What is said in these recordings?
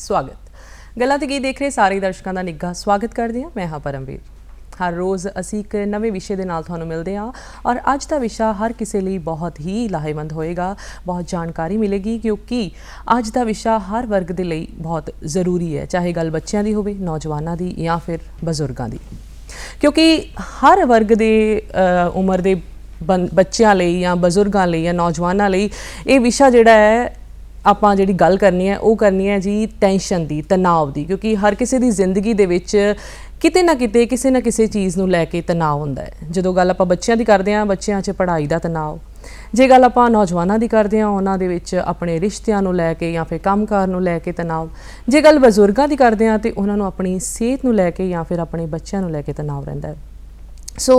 स्वागत। गल्लां ते की देख रहे सारे दर्शकों का निੱਘਾ स्वागत करते हैं। मैं हाँ परमवीर। हर रोज़ असी एक नवे विषय के नाल तुहानूं मिलते हैं और अज का विषय हर किसी लिए बहुत ही लाहेमंद होएगा, बहुत जानकारी मिलेगी क्योंकि अज का विषय हर वर्ग के लिए बहुत ज़रूरी है, चाहे गल बच्चों की होवे, नौजवानों की या फिर बजुर्गों की, क्योंकि हर वर्ग के उम्र के बच्चों लिए या बजुर्गों लिए या नौजवानों लिए ये विषय जिहड़ा है आपां जिहड़ी गल करनी है वो करनी है जी टेंशन की, तनाव की, क्योंकि हर किसी की जिंदगी दे विच किते ना किते किसी ना किसी चीज़ नूं लैके तनाव हुंदा है। जदों गल आपां बच्चों की करते हैं, बच्चों च पढ़ाई का तनाव, जे गल आपां नौजवानों की करते हैं उन्हां दे विच अपने रिश्तिਆਂ नूं लैके या फिर कामकार नूं लैके तनाव, जे गल बजुर्गों की करते हैं तो उन्हां नूं अपनी सेहत नूं लैके या फिर अपने बच्चों नूं लैके तनाव रहिंदा है। सो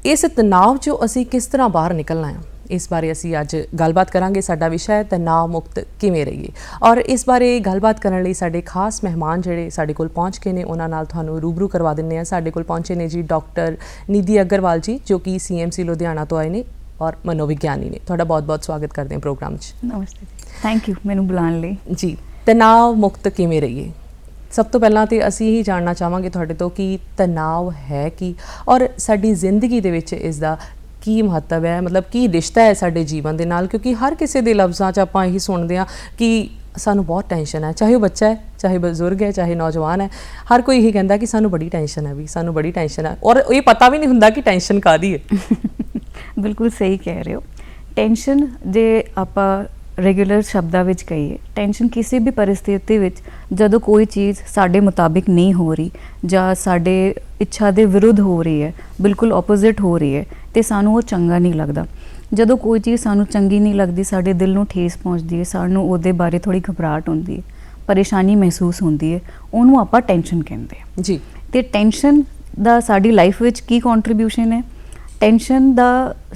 इस तनाव चों असीं किस तरह बाहर निकलना है, इस बारे असी अज गलबात करांगे। साडा विषय है तनाव मुक्त किवें रहीए और इस बारे गलबात करन लई साडे खास मेहमान जिहड़े साडे कोल पहुँच गए ने उन्हां नाल तुहानूं रूबरू करवा दिंदे आ। साडे कोल पहुँचे ने जी डॉक्टर निधि अग्रवाल जी, जो कि CMC लुधियाना तो आए ने और मनोविग्यानी ने। तुहाडा बहुत बहुत स्वागत करते हैं प्रोग्राम 'च। नमस्ते, थैंक यू मैनूं बुलाउण लई। जी, तनाव मुक्त किवें रहीए, सब तो पहलां तो असी ही जानना चाहांगे तुहाडे तो कि तनाव है की और साडी जिंदगी दे विच इसदा की महत्व है, मतलब की रिश्ता है साडे जीवन दे नाल, क्योंकि हर किसी दे लफ्ज़ां 'च आपां यही सुनते हैं कि सानू बहुत टेंशन है, चाहे वो बच्चा है, चाहे बजुर्ग है, चाहे नौजवान है, हर कोई यही कहता कि सानू बड़ी टेंशन है, भी सानू बड़ी टेंशन है, और ये पता भी नहीं हुंदा कि टेंशन कादी है। बिल्कुल सही कह रहे हो। टेंशन जे आपां रेगूलर शब्दां विच कहीए, टेंशन किसी भी परिस्थिति विच जदों कोई चीज़ साडे मुताबिक नहीं हो रही जां साडे इच्छा दे विरुद्ध हो रही है, बिल्कुल ऑपोजिट हो रही है, तो सानू वो चंगा नहीं लगता। जदों कोई चीज़ सानू चंगी नहीं लगती, साडे दिल नूं ठेस पहुँचती है, सानू उहदे बारे थोड़ी घबराहट होंदी है, परेशानी महसूस होंदी है, उहनूं आपां टेंशन कहंदे आ जी। ते टेंशन दा साडी लाइफ विच की कॉन्ट्रीब्यूशन है? टेंशन दा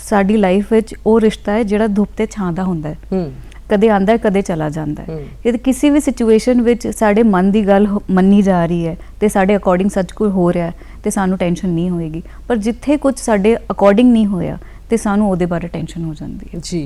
साडी लाइफ विच वो रिश्ता है जिहड़ा धुप ते छां दा हुंदा है, कदे आंदा है कदे चला जाता है। यदि किसी भी सिचुएशन विच साडे मन की गल मन्नी जा रही है तो साडे अकॉर्डिंग सच कुछ हो रहा है तो सानू टेंशन नहीं होएगी, पर जिथे कुछ साडे अकॉर्डिंग नहीं होया तो सानू उहदे बारे टेंशन हो जाती है जी।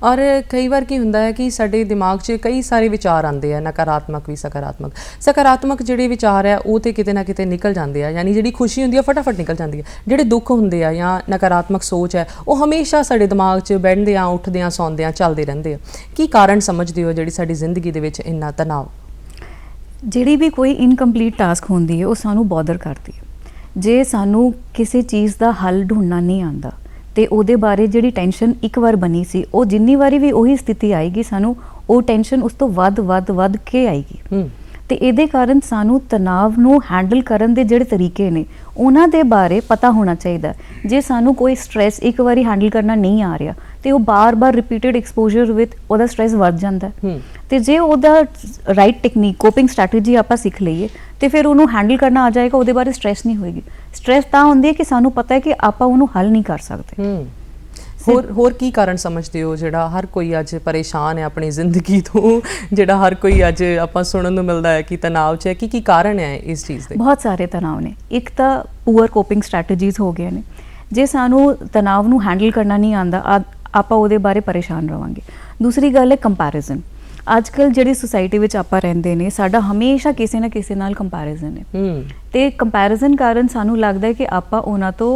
और कई बार की हुंदा है कि साडे दिमाग 'च कई सारे विचार आते हैं, नकारात्मक भी सकारात्मक। सकारात्मक जिहड़े विचार है वो तो किते ना किते निकल जाते हैं, यानी जिहड़ी खुशी हुंदी है फटाफट निकल जाती है। जिहड़े दुख हुंदे आ या नकारात्मक सोच है वो हमेशा साडे दिमाग 'च बैठदियां उठदियां सौंदियां चलदे रहिंदे आ। की कारण समझदे हो जिहड़ी साडी जिंदगी दे विच इन्ना तनाव? जिहड़ी भी कोई इनकंप्लीट टास्क होंदी है वो सानू बॉदर करती है। जे सानू किसी चीज़ का हल ढूंढना नहीं आता तो ਉਹਦੇ बारे जिहड़ी टेंशन एक बार बनी सी वो जिन्नी बारी भी ਉਹੀ स्थिति आएगी सानू वो टेंशन उस तो वध के आएगी। तो ਇਹਦੇ ਕਾਰਨ ਸਾਨੂੰ तनाव ਨੂੰ हैंडल ਕਰਨ ਦੇ ਜਿਹੜੇ ਤਰੀਕੇ ਨੇ ਉਹਨਾਂ ਦੇ ਬਾਰੇ ਪਤਾ ਹੋਣਾ ਚਾਹੀਦਾ। ਜੇ ਸਾਨੂੰ ਕੋਈ ਸਟ੍ਰੈਸ ਇੱਕ ਵਾਰੀ हैंडल करना नहीं आ रहा तो वो बार-बार रिपीटेड एक्सपोजर विद ਉਹਦਾ ਸਟ੍ਰੈਸ ਵੱਧ ਜਾਂਦਾ ਤੇ ਜੇ ਉਹਦਾ राइट टेक्नीक कोपिंग स्ट्रैटेजी ਆਪਾਂ ਸਿੱਖ ਲਈਏ तो फिर उन्होंने हैंडल करना आ जाएगा, ਉਹਦੇ बारे स्ट्रैस नहीं होएगी। स्ट्रैस ਤਾਂ ਹੁੰਦੀ है कि सानू पता है कि ਆਪਾਂ ਉਹਨੂੰ हल नहीं कर सकते। होर की कारण समझते हो जिहड़ा हर कोई अज परेशान है अपनी जिंदगी तो, जिहड़ा हर कोई अज आपां सुनन नूं मिलदा है कि तनाव च है, की कारण है इस चीज़ दे? बहुत सारे तनाव ने। एक तो पुअर कोपिंग स्ट्रैटेजीज हो गए ने, जे सानू तनाव नूं हैंडल करना नहीं आंदा आपां ਉਹਦੇ बारे परेशान रहांगे। दूसरी गल है कंपैरिजन। अजकल जिहड़ी सोसाइटी विच आपां रहिंदे ने साडा हमेशा किसी ना किसी नाल कंपैरिजन है ते कंपैरिजन कारण सानू लगदा है कि आपां उन्हां तो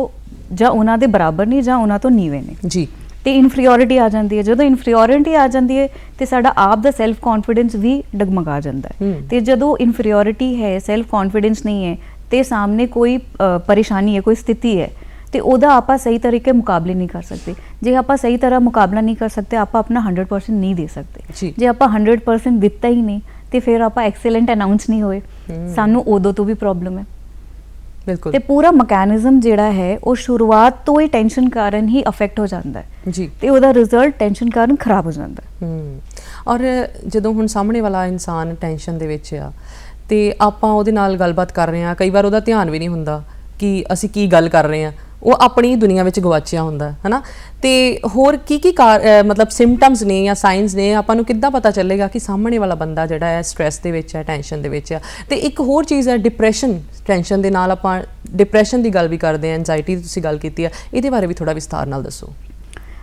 ਜਾਂ ਉਹਨਾਂ ਦੇ ਬਰਾਬਰ ਨਹੀਂ ਜਾਂ ਉਹਨਾਂ ਤੋਂ ਨੀਵੇਂ ਨੇ ਜੀ, ਤੇ ਇਨਫੀਰੀਓਰਿਟੀ ਆ ਜਾਂਦੀ ਹੈ। ਜਦੋਂ ਇਨਫੀਰੀਓਰਿਟੀ ਆ ਜਾਂਦੀ ਹੈ ਤੇ ਸਾਡਾ ਆਪ ਦਾ ਸੈਲਫ ਕੌਨਫੀਡੈਂਸ ਵੀ ਡਗਮਗਾ ਜਾਂਦਾ ਹੈ। ਤੇ ਜਦੋਂ ਇਨਫੀਰੀਓਰਿਟੀ ਹੈ, ਸੈਲਫ ਕੌਨਫੀਡੈਂਸ ਨਹੀਂ ਹੈ ਤੇ ਸਾਹਮਣੇ ਕੋਈ ਪਰੇਸ਼ਾਨੀ ਹੈ, ਕੋਈ ਸਥਿਤੀ ਹੈ ਤੇ ਉਹਦਾ ਆਪਾਂ ਸਹੀ ਤਰੀਕੇ ਮੁਕਾਬਲੇ ਨਹੀਂ ਕਰ ਸਕਦੇ। ਜੇ ਆਪਾਂ ਸਹੀ ਤਰ੍ਹਾਂ ਮੁਕਾਬਲਾ ਨਹੀਂ ਕਰ ਸਕਦੇ ਆਪਾਂ ਆਪਣਾ 100% ਨਹੀਂ ਦੇ ਸਕਦੇ। ਜੇ ਆਪਾਂ 100% ਦਿੱਤਾ ਹੀ ਨਹੀਂ ਤੇ ਫਿਰ ਆਪਾਂ ਐਕਸਲੈਂਟ ਅਨਾਉਂਸ ਨਹੀਂ ਹੋਏ, ਸਾਨੂੰ ਉਦੋਂ ਤੋਂ ਵੀ ਪ੍ਰੋਬਲਮ ਹੈ। बिल्कुल। ਤੇ ਪੂਰਾ ਮਕੈਨਿਜ਼ਮ ਜਿਹੜਾ ਹੈ ਉਹ ਸ਼ੁਰੂਆਤ ਤੋਂ ਹੀ ਟੈਨਸ਼ਨ ਕਾਰਨ ਹੀ ਅਫੈਕਟ ਹੋ ਜਾਂਦਾ ਹੈ ਜੀ, ਤੇ ਉਹਦਾ ਰਿਜ਼ਲਟ ਟੈਨਸ਼ਨ ਕਾਰਨ ਖਰਾਬ ਹੋ ਜਾਂਦਾ ਹੈ। ਔਰ ਜਦੋਂ ਹੁਣ ਸਾਹਮਣੇ ਵਾਲਾ ਇਨਸਾਨ ਟੈਨਸ਼ਨ ਦੇ ਵਿੱਚ ਆ ਤੇ ਆਪਾਂ ਉਹਦੇ ਨਾਲ ਗੱਲਬਾਤ ਕਰ ਰਹੇ ਹਾਂ, ਕਈ ਵਾਰ ਉਹਦਾ ਧਿਆਨ ਵੀ ਨਹੀਂ ਹੁੰਦਾ ਕਿ ਅਸੀਂ ਕੀ ਗੱਲ ਕਰ ਰਹੇ ਹਾਂ, ਉਹ ਆਪਣੀ ਦੁਨੀਆ ਵਿੱਚ ਗਵਾਚਿਆ ਹੁੰਦਾ ਹੈ ਨਾ। ਤੇ ਹੋਰ ਕੀ मतलब ਸਿੰਪਟਮਸ ਨੇ ਜਾਂ ਸਾਈਨਸ ਨੇ, ਆਪਾਂ ਨੂੰ ਕਿੱਦਾਂ ਪਤਾ ਚੱਲੇਗਾ ਕਿ ਸਾਹਮਣੇ ਵਾਲਾ ਬੰਦਾ ਜਿਹੜਾ ਹੈ ਸਟ੍ਰੈਸ ਦੇ ਵਿੱਚ ਹੈ, ਟੈਨਸ਼ਨ ਦੇ ਵਿੱਚ ਹੈ? ਤੇ ਇੱਕ ਹੋਰ ਚੀਜ਼ ਹੈ ਡਿਪਰੈਸ਼ਨ। ਟੈਨਸ਼ਨ ਦੇ ਨਾਲ ਆਪਾਂ ਡਿਪਰੈਸ਼ਨ ਦੀ ਗੱਲ ਵੀ ਕਰਦੇ ਹਾਂ, ਐਂਜ਼ਾਈਟੀ ਦੀ ਤੁਸੀਂ ਗੱਲ ਕੀਤੀ ਹੈ, ਇਹਦੇ ਬਾਰੇ ਵੀ ਥੋੜਾ ਵਿਸਤਾਰ ਨਾਲ ਦੱਸੋ।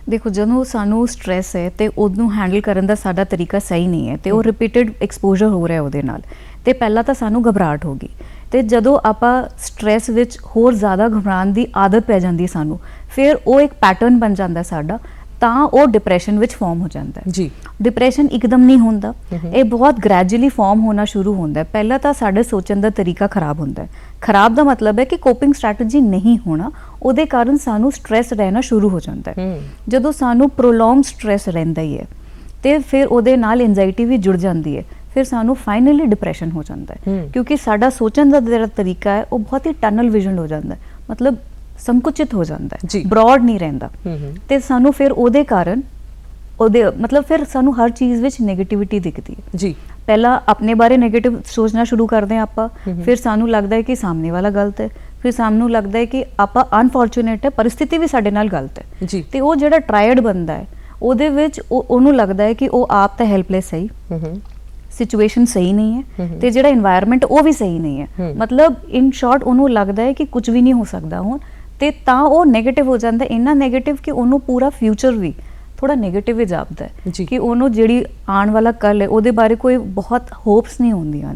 ਦੇਖੋ, ਜਦੋਂ ਸਾਨੂੰ ਸਟ੍ਰੈਸ ਹੈ ਤੇ ਉਹਨੂੰ ਹੈਂਡਲ ਕਰਨ ਦਾ ਸਾਡਾ ਤਰੀਕਾ ਸਹੀ ਨਹੀਂ ਹੈ ਤੇ ਉਹ ਰਿਪੀਟਡ ਐਕਸਪੋਜ਼ਰ ਹੋ ਰਿਹਾ ਉਹਦੇ ਨਾਲ, ਤੇ ਪਹਿਲਾਂ ਤਾਂ ਸਾਨੂੰ ਘਬਰਾਹਟ ਹੋ ਗਈ, ਤੇ ਜਦੋਂ ਆਪਾਂ ਸਟ੍ਰੈਸ ਵਿੱਚ ਹੋਰ ਜ਼ਿਆਦਾ ਘਬਰਾਉਣ ਦੀ ਆਦਤ ਪੈ ਜਾਂਦੀ ਹੈ ਸਾਨੂੰ, ਫਿਰ ਉਹ ਇੱਕ ਪੈਟਰਨ ਬਣ ਜਾਂਦਾ ਸਾਡਾ, ਤਾਂ ਉਹ ਡਿਪਰੈਸ਼ਨ ਵਿੱਚ ਫਾਰਮ ਹੋ ਜਾਂਦਾ ਹੈ। ਜੀ, ਡਿਪਰੈਸ਼ਨ ਇੱਕਦਮ ਨਹੀਂ ਹੁੰਦਾ, ਇਹ ਬਹੁਤ ਗ੍ਰੈਜੂਅਲੀ ਫਾਰਮ ਹੋਣਾ ਸ਼ੁਰੂ ਹੁੰਦਾ ਹੈ। ਪਹਿਲਾਂ ਤਾਂ ਸਾਡੇ ਸੋਚਣ ਦਾ ਤਰੀਕਾ ਖਰਾਬ ਹੁੰਦਾ ਹੈ। ਖਰਾਬ ਦਾ ਮਤਲਬ ਹੈ ਕਿ ਕੋਪਿੰਗ ਸਟ੍ਰੈਟਜੀ ਨਹੀਂ ਹੋਣਾ, ਉਹਦੇ ਕਾਰਨ ਸਾਨੂੰ ਸਟ੍ਰੈਸ ਰਹਿਣਾ ਸ਼ੁਰੂ ਹੋ ਜਾਂਦਾ ਹੈ। ਜਦੋਂ ਸਾਨੂੰ ਪ੍ਰੋਲੋਂਗ ਸਟ੍ਰੈਸ ਰਹਿੰਦਾ ਹੀ ਹੈ ਤੇ ਫਿਰ ਉਹਦੇ ਨਾਲ ਐਂਜ਼ਾਈਟੀ ਵੀ ਜੁੜ ਜਾਂਦੀ ਹੈ, ਫਿਰ ਸਾਨੂੰ ਫਾਈਨਲੀ ਡਿਪਰੈਸ਼ਨ ਹੋ ਜਾਂਦਾ ਹੈ, ਕਿਉਂਕਿ ਸਾਡਾ ਸੋਚਣ ਦਾ ਜਿਹੜਾ ਤਰੀਕਾ ਹੈ ਉਹ ਬਹੁਤ ਹੀ ਟਨਲ ਵਿਜ਼ਨ ਹੋ ਜਾਂਦਾ ਹੈ, ਮਤਲਬ ਸੰਕੁਚਿਤ ਹੋ ਜਾਂਦਾ ਹੈ, ਬ੍ਰੌਡ ਨਹੀਂ ਰਹਿੰਦਾ, ਤੇ ਸਾਨੂੰ ਫਿਰ ਉਹਦੇ ਕਾਰਨ ਉਹਦੇ ਮਤਲਬ ਫਿਰ ਸਾਨੂੰ ਹਰ ਚੀਜ਼ ਵਿੱਚ ਨੈਗੇਟਿਵਿਟੀ ਦਿਖਦੀ ਹੈ। ਜੀ, ਪਹਿਲਾਂ ਆਪਣੇ ਬਾਰੇ ਨੈਗੇਟਿਵ ਸੋਚਣਾ ਸ਼ੁਰੂ ਕਰਦੇ ਹਾਂ ਆਪਾਂ, ਫਿਰ ਸਾਨੂੰ ਲੱਗਦਾ ਹੈ ਕਿ ਸਾਹਮਣੇ ਵਾਲਾ ਗਲਤ ਹੈ, ਫਿਰ ਸਾਨੂੰ ਲੱਗਦਾ ਹੈ ਕਿ ਆਪਾਂ ਅਨਫੋਰਚੂਨੇਟ ਹੈ, ਪਰਿਸਥਿਤੀ ਵੀ ਸਾਡੇ ਨਾਲ ਗਲਤ ਹੈ। ਜੀ, ਤੇ ਉਹ ਜਿਹੜਾ ਟ੍ਰਾਇਡ ਬੰਦਾ ਹੈ ਉਹਦੇ ਵਿੱਚ ਉਹਨੂੰ ਲੱਗਦਾ ਹੈ ਕਿ ਉਹ ਆਪ ਤਾਂ ਹੈਲਪਲੈਸ ਹੈ, ਸਿਚੁਏਸ਼ਨ ਸਹੀ ਨਹੀਂ ਹੈ, ਤੇ ਜਿਹੜਾ এনवायरमेंट ਉਹ ਵੀ ਸਹੀ ਨਹੀਂ ਹੈ, ਮਤਲਬ ਇਨ ਸ਼ਾਰਟ ਉਹਨੂੰ ਲੱਗਦਾ ਹੈ ਕਿ ਕੁਝ ਵੀ ਨਹੀਂ ਹੋ ਸਕਦਾ ਹੁਣ, ਤੇ ਤਾਂ ਉਹ ਨੈਗੇਟਿਵ ਹੋ ਜਾਂਦਾ, ਇੰਨਾ ਨੈਗੇਟਿਵ ਕਿ ਉਹਨੂੰ ਪੂਰਾ ਫਿਊਚਰ ਵੀ ਥੋੜਾ ਨੈਗੇਟਿਵ ਹੀ ਜਾਪਦਾ ਹੈ, ਕਿ ਉਹਨੂੰ ਜਿਹੜੀ ਆਉਣ ਵਾਲਾ ਕੱਲ ਹੈ ਉਹਦੇ ਬਾਰੇ ਕੋਈ ਬਹੁਤ ਹੋਪਸ ਨਹੀਂ ਹੁੰਦੀਆਂ,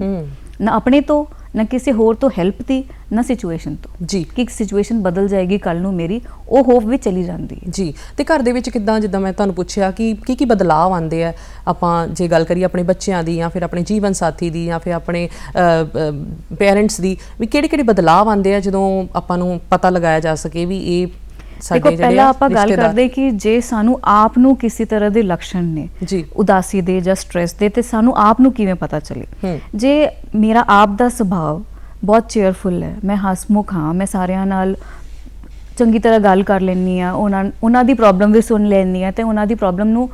ਨਾ ਆਪਣੇ ਤੋਂ, ਨਾ ਕਿਸੇ ਹੋਰ ਤੋਂ ਹੈਲਪ ਦੀ, ਨਾ ਸਿਚੁਏਸ਼ਨ ਤੋਂ, ਜੀ, ਕਿ ਸਿਚੁਏਸ਼ਨ ਬਦਲ ਜਾਏਗੀ ਕੱਲ ਨੂੰ ਮੇਰੀ, ਉਹ ਹੋਪ ਵੀ ਚਲੀ ਜਾਂਦੀ ਹੈ। ਜੀ, ਤੇ ਘਰ ਦੇ ਵਿੱਚ ਕਿੱਦਾਂ, ਜਿੱਦਾਂ ਮੈਂ ਤੁਹਾਨੂੰ ਪੁੱਛਿਆ ਕਿ ਕੀ ਬਦਲਾਅ ਆਉਂਦੇ ਆ, ਆਪਾਂ ਜੇ ਗੱਲ ਕਰੀਏ ਆਪਣੇ ਬੱਚਿਆਂ ਦੀ ਜਾਂ ਫਿਰ ਆਪਣੇ ਜੀਵਨ ਸਾਥੀ ਦੀ ਜਾਂ ਫਿਰ ਆਪਣੇ ਪੇਰੈਂਟਸ ਦੀ, ਵੀ ਕਿਹੜੇ ਬਦਲਾਅ ਆਉਂਦੇ ਆ ਜਦੋਂ ਆਪਾਂ ਨੂੰ ਪਤਾ ਲਗਾਇਆ ਜਾ ਸਕੇ ਵੀ ਇਹ ਦੇਖੋ, ਪਹਿਲਾਂ ਆਪਾਂ ਗੱਲ ਕਰਦੇ ਕਿ ਜੇ ਸਾਨੂੰ ਆਪ ਨੂੰ ਕਿਸੇ ਤਰ੍ਹਾਂ ਦੇ ਲੱਛਣ ਨੇ ਉਦਾਸੀ ਦੇ ਜਾਂ ਸਟ੍ਰੈਸ ਦੇ, ਤੇ ਸਾਨੂੰ ਆਪ ਨੂੰ ਕਿਵੇਂ ਪਤਾ ਚਲੇ? ਜੇ ਮੇਰਾ ਆਪ ਦਾ ਸੁਭਾਅ ਬਹੁਤ ਚੇਅਰਫੁਲ ਹੈ, ਮੈਂ ਹਸਮੁਖ ਹਾਂ, ਮੈਂ ਸਾਰਿਆਂ ਨਾਲ ਚੰਗੀ ਤਰ੍ਹਾਂ ਗੱਲ ਕਰ ਲੈਂਦੀ ਹਾਂ, ਉਹਨਾਂ ਦੀ ਪ੍ਰੋਬਲਮ ਵੀ ਸੁਣ ਲੈਂਦੀ ਹਾਂ, ਤੇ ਉਹਨਾਂ ਦੀ ਪ੍ਰੋਬਲਮ ਨੂੰ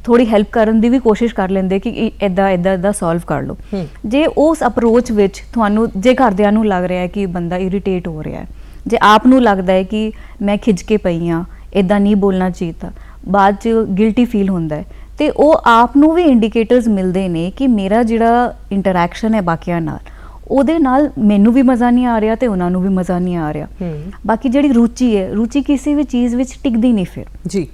ਥੋੜੀ ਹੈਲਪ ਕਰਨ ਦੀ ਵੀ ਕੋਸ਼ਿਸ਼ ਕਰ ਲੈਂਦੇ ਕਿ ਇੱਦਾਂ ਸੋਲਵ ਕਰ ਲਓ। ਜੇ ਉਸ ਅਪਰੋਚ ਵਿੱਚ ਤੁਹਾਨੂੰ, ਜੇ ਘਰਦਿਆਂ ਨੂੰ ਲੱਗ ਰਿਹਾ ਹੈ ਕਿ ਬੰਦਾ ਇਰੀਟੇਟ ਹੋ ਰਿਹਾ ਹੈ, ਜੇ ਆਪ ਨੂੰ ਲੱਗਦਾ ਹੈ ਕਿ ਮੈਂ ਖਿੱਚ ਕੇ ਪਈ ਹਾਂ, ਇੱਦਾਂ ਨਹੀਂ ਬੋਲਣਾ ਚਾਹੀਦਾ, ਬਾਅਦ 'ਚ ਗਿਲਟੀ ਫੀਲ ਹੁੰਦਾ ਹੈ, ਤੇ ਉਹ ਆਪ ਨੂੰ ਵੀ ਇੰਡੀਕੇਟਰਸ ਮਿਲਦੇ ਨੇ ਕਿ ਮੇਰਾ ਜਿਹੜਾ ਇੰਟਰੈਕਸ਼ਨ ਹੈ ਬਾਕੀਆਂ ਨਾਲ, ਉਹਦੇ ਨਾਲ ਮੈਨੂੰ ਵੀ ਮਜ਼ਾ ਨਹੀਂ ਆ ਰਿਹਾ ਤੇ ਉਹਨਾਂ ਨੂੰ ਵੀ ਮਜ਼ਾ ਨਹੀਂ ਆ ਰਿਹਾ। ਬਾਕੀ ਜਿਹੜੀ ਰੁਚੀ ਹੈ, ਰੁਚੀ ਕਿਸੇ ਵੀ ਚੀਜ਼ ਵਿੱਚ ਟਿਕਦੀ ਨਹੀਂ ਫਿਰ। ਜੀ,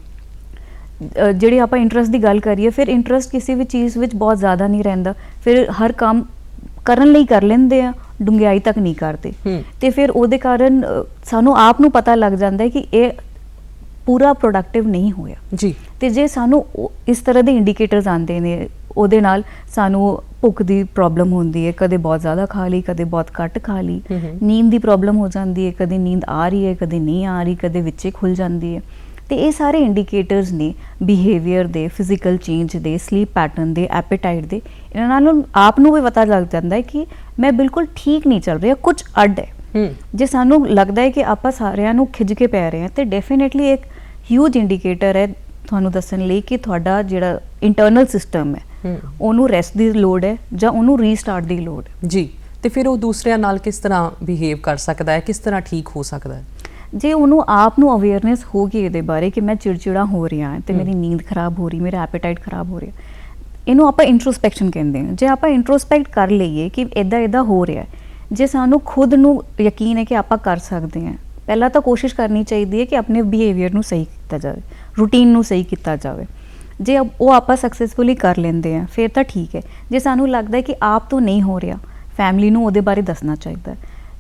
ਜਿਹੜੀ ਆਪਾਂ ਇੰਟਰਸਟ ਦੀ ਗੱਲ ਕਰੀਏ, ਫਿਰ ਇੰਟਰਸਟ ਕਿਸੇ ਵੀ ਚੀਜ਼ ਵਿੱਚ ਬਹੁਤ ਜ਼ਿਆਦਾ ਨਹੀਂ ਰਹਿੰਦਾ, ਫਿਰ ਹਰ ਕੰਮ ਕਰਨ ਲਈ ਕਰ ਲੈਂਦੇ ਆ, ਡੂੰਘਾਈ ਤੱਕ ਨਹੀਂ ਕਰਦੇ, ਤੇ ਫਿਰ ਉਹਦੇ ਕਾਰਨ ਸਾਨੂੰ ਆਪ ਨੂੰ ਪਤਾ ਲੱਗ ਜਾਂਦਾ ਹੈ ਕਿ ਇਹ ਪੂਰਾ ਪ੍ਰੋਡਕਟਿਵ ਨਹੀਂ ਹੋਇਆ। ਜੀ, ਤੇ ਜੇ ਸਾਨੂੰ ਇਸ ਤਰ੍ਹਾਂ ਦੇ ਇੰਡੀਕੇਟਰਸ ਆਉਂਦੇ ਨੇ, ਉਹਦੇ ਨਾਲ ਸਾਨੂੰ ਭੁੱਖ ਦੀ ਪ੍ਰੋਬਲਮ ਹੁੰਦੀ ਹੈ, ਕਦੇ ਬਹੁਤ ਜ਼ਿਆਦਾ ਖਾ ਲਈ, ਕਦੇ ਬਹੁਤ ਘੱਟ ਖਾ ਲਈ, ਨੀਂਦ ਦੀ ਪ੍ਰੋਬਲਮ ਹੋ ਜਾਂਦੀ ਹੈ, ਕਦੇ ਨੀਂਦ ਆ ਰਹੀ ਹੈ, ਕਦੇ ਨਹੀਂ ਆ ਰਹੀ, ਕਦੇ ਵਿੱਚੇ ਖੁੱਲ ਜਾਂਦੀ ਹੈ, ਤੇ ਇਹ ਸਾਰੇ ਇੰਡੀਕੇਟਰਸ ਨੇ ਬਿਹੇਵੀਅਰ ਦੇ, ਫਿਜ਼ੀਕਲ ਚੇਂਜ ਦੇ, ਸਲੀਪ ਪੈਟਰਨ ਦੇ, ਐਪੇਟਾਈਟ ਦੇ, ਇਹਨਾਂ ਨਾਲ ਆਪ ਨੂੰ ਵੀ ਪਤਾ ਲੱਗ ਜਾਂਦਾ ਹੈ ਕਿ ਮੈਂ ਬਿਲਕੁਲ ਠੀਕ ਨਹੀਂ ਚੱਲ ਰਿਹਾ, ਕੁਝ ਅੱਡ ਹੈ। ਜੇ ਸਾਨੂੰ ਲੱਗਦਾ ਹੈ ਕਿ ਆਪਾਂ ਸਾਰਿਆਂ ਨੂੰ ਖਿੱਚ ਕੇ ਪੈ ਰਹੇ ਹਾਂ, ਤੇ ਡੈਫੀਨੇਟਲੀ ਇੱਕ ਹਿਊਜ ਇੰਡੀਕੇਟਰ ਹੈ ਤੁਹਾਨੂੰ ਦੱਸਣ ਲਈ ਕਿ ਤੁਹਾਡਾ ਜਿਹੜਾ ਇੰਟਰਨਲ ਸਿਸਟਮ ਹੈ ਉਹਨੂੰ ਰੈਸਟ ਦੀ ਲੋੜ ਹੈ ਜਾਂ ਉਹਨੂੰ ਰੀਸਟਾਰਟ ਦੀ ਲੋੜ ਹੈ। ਜੀ, ਤੇ ਫਿਰ ਉਹ ਦੂਸਰਿਆਂ ਨਾਲ ਕਿਸ ਤਰ੍ਹਾਂ ਬਿਹੇਵ ਕਰ ਸਕਦਾ ਹੈ, ਕਿਸ ਤਰ੍ਹਾਂ ਠੀਕ ਹੋ ਸਕਦਾ ਹੈ? ਜੇ ਉਹਨੂੰ ਆਪ ਨੂੰ ਅਵੇਅਰਨੈਸ ਹੋ ਗਈ ਇਹਦੇ ਬਾਰੇ ਕਿ ਮੈਂ ਚਿੜਚਿੜਾ ਹੋ ਰਿਹਾ ਤੇ ਮੇਰੀ ਨੀਂਦ ਖਰਾਬ ਹੋ ਰਹੀ, ਮੇਰਾ ਐਪੇਟਾਈਟ ਖਰਾਬ ਹੋ ਰਿਹਾ, ਇਹਨੂੰ ਆਪਾਂ ਇੰਟਰੋਸਪੈਕਸ਼ਨ ਕਹਿੰਦੇ ਹਾਂ। ਜੇ ਆਪਾਂ ਇੰਟਰੋਸਪੈਕਟ ਕਰ ਲਈਏ ਕਿ ਇੱਦਾਂ ਹੋ ਰਿਹਾ, ਜੇ ਸਾਨੂੰ ਖੁਦ ਨੂੰ ਯਕੀਨ ਹੈ ਕਿ ਆਪਾਂ ਕਰ ਸਕਦੇ ਹਾਂ, ਪਹਿਲਾਂ ਤਾਂ ਕੋਸ਼ਿਸ਼ ਕਰਨੀ ਚਾਹੀਦੀ ਹੈ ਕਿ ਆਪਣੇ ਬਿਹੇਵੀਅਰ ਨੂੰ ਸਹੀ ਕੀਤਾ ਜਾਵੇ, ਰੂਟੀਨ ਨੂੰ ਸਹੀ ਕੀਤਾ ਜਾਵੇ। ਜੇ ਉਹ ਆਪਾਂ ਸਕਸੈਸਫੁਲੀ ਕਰ ਲੈਂਦੇ ਆ ਫਿਰ ਤਾਂ ਠੀਕ ਹੈ। ਜੇ ਸਾਨੂੰ ਲੱਗਦਾ ਹੈ ਕਿ ਆਪ ਤੋਂ ਨਹੀਂ ਹੋ ਰਿਹਾ, ਫੈਮਿਲੀ ਨੂੰ ਉਹਦੇ ਬਾਰੇ ਦੱਸਣਾ ਚਾਹੀਦਾ,